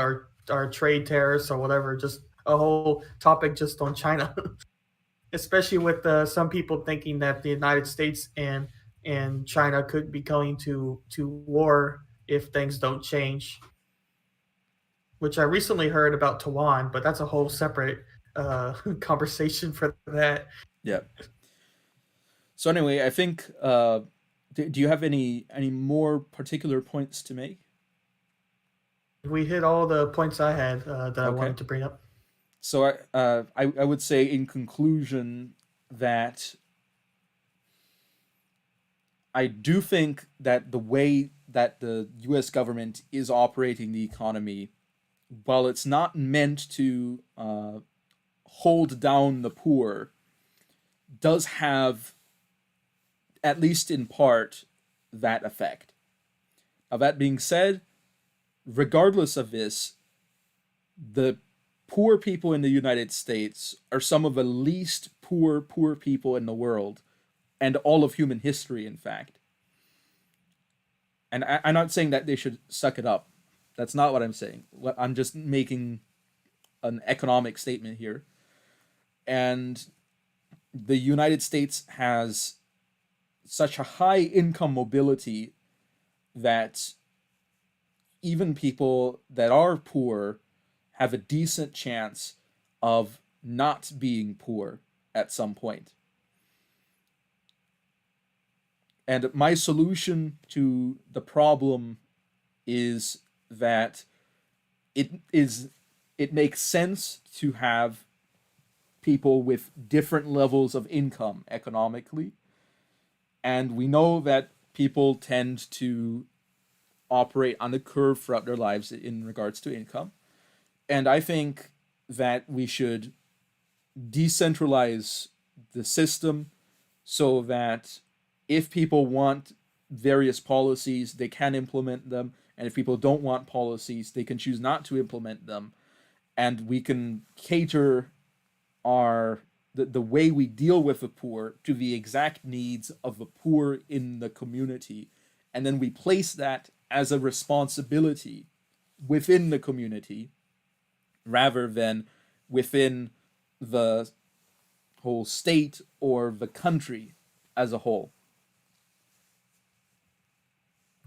or trade tariffs or whatever. Just a whole topic just on China, especially with some people thinking that the United States and China could be going to war if things don't change. Which I recently heard about Taiwan, but that's a whole separate conversation for that. Yeah. So anyway, I think. Do you have any more particular points to make? We hit all the points I had that I Okay. wanted to bring up. So I would say in conclusion that I do think that the way that the U.S. government is operating the economy, while it's not meant to hold down the poor, does have, at least in part, that effect. Now, that being said, regardless of this, the poor people in the United States are some of the least poor people in the world and all of human history, in fact. And I'm not saying that they should suck it up. That's not what I'm saying. I'm just making an economic statement here. And the United States has such a high income mobility that even people that are poor have a decent chance of not being poor at some point. And my solution to the problem is that it is it makes sense to have people with different levels of income economically. And we know that people tend to operate on the curve throughout their lives in regards to income. And I think that we should decentralize the system so that if people want various policies, they can implement them. And if people don't want policies, they can choose not to implement them. And we can cater the way we deal with the poor to the exact needs of the poor in the community. And then we place that as a responsibility within the community rather than within the whole state or the country as a whole.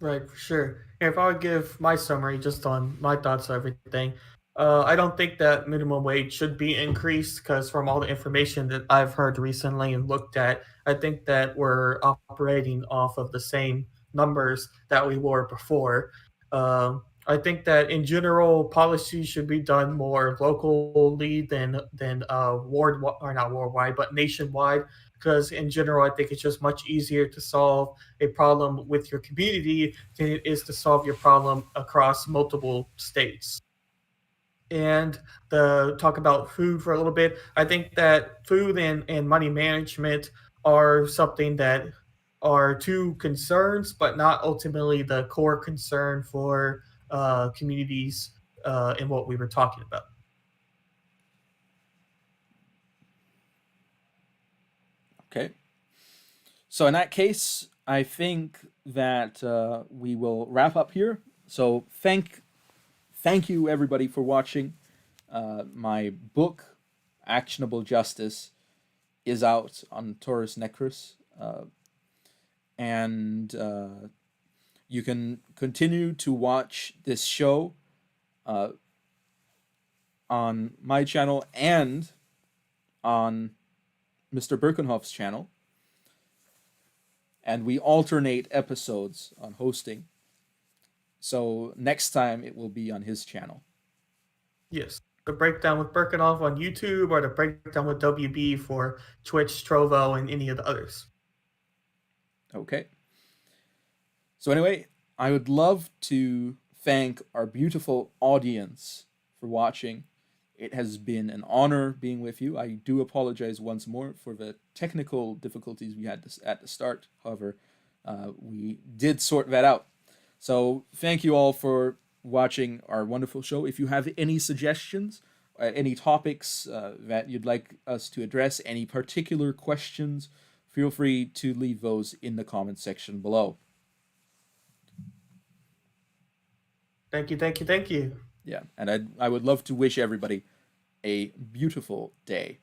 Right, for sure. If I would give my summary just on my thoughts on everything, I don't think that minimum wage should be increased because from all the information that I've heard recently and looked at, I think that we're operating off of the same numbers that we were before. I think that in general, policies should be done more locally than ward or not worldwide, but nationwide. Because in general, I think it's just much easier to solve a problem with your community than it is to solve your problem across multiple states. And the talk about food for a little bit, I think that food and money management are something that are two concerns, but not ultimately the core concern for communities in what we were talking about. Okay. So in that case, I think that we will wrap up here. So thank you everybody for watching. My book, Actionable Justice, is out on Taurus Necrus, and you can continue to watch this show uh, on my channel and on Mr. Berckenhoff's channel. And we alternate episodes on hosting. So next time it will be on his channel. Yes. The breakdown with Birkenhoff on YouTube or the breakdown with WB for Twitch, Trovo, and any of the others. Okay. So anyway, I would love to thank our beautiful audience for watching. It has been an honor being with you. I do apologize once more for the technical difficulties we had at the start. However, we did sort that out. So thank you all for watching our wonderful show. If you have any suggestions, any topics that you'd like us to address, any particular questions, feel free to leave those in the comments section below. Thank you, thank you, thank you. Yeah, and I would love to wish everybody a beautiful day.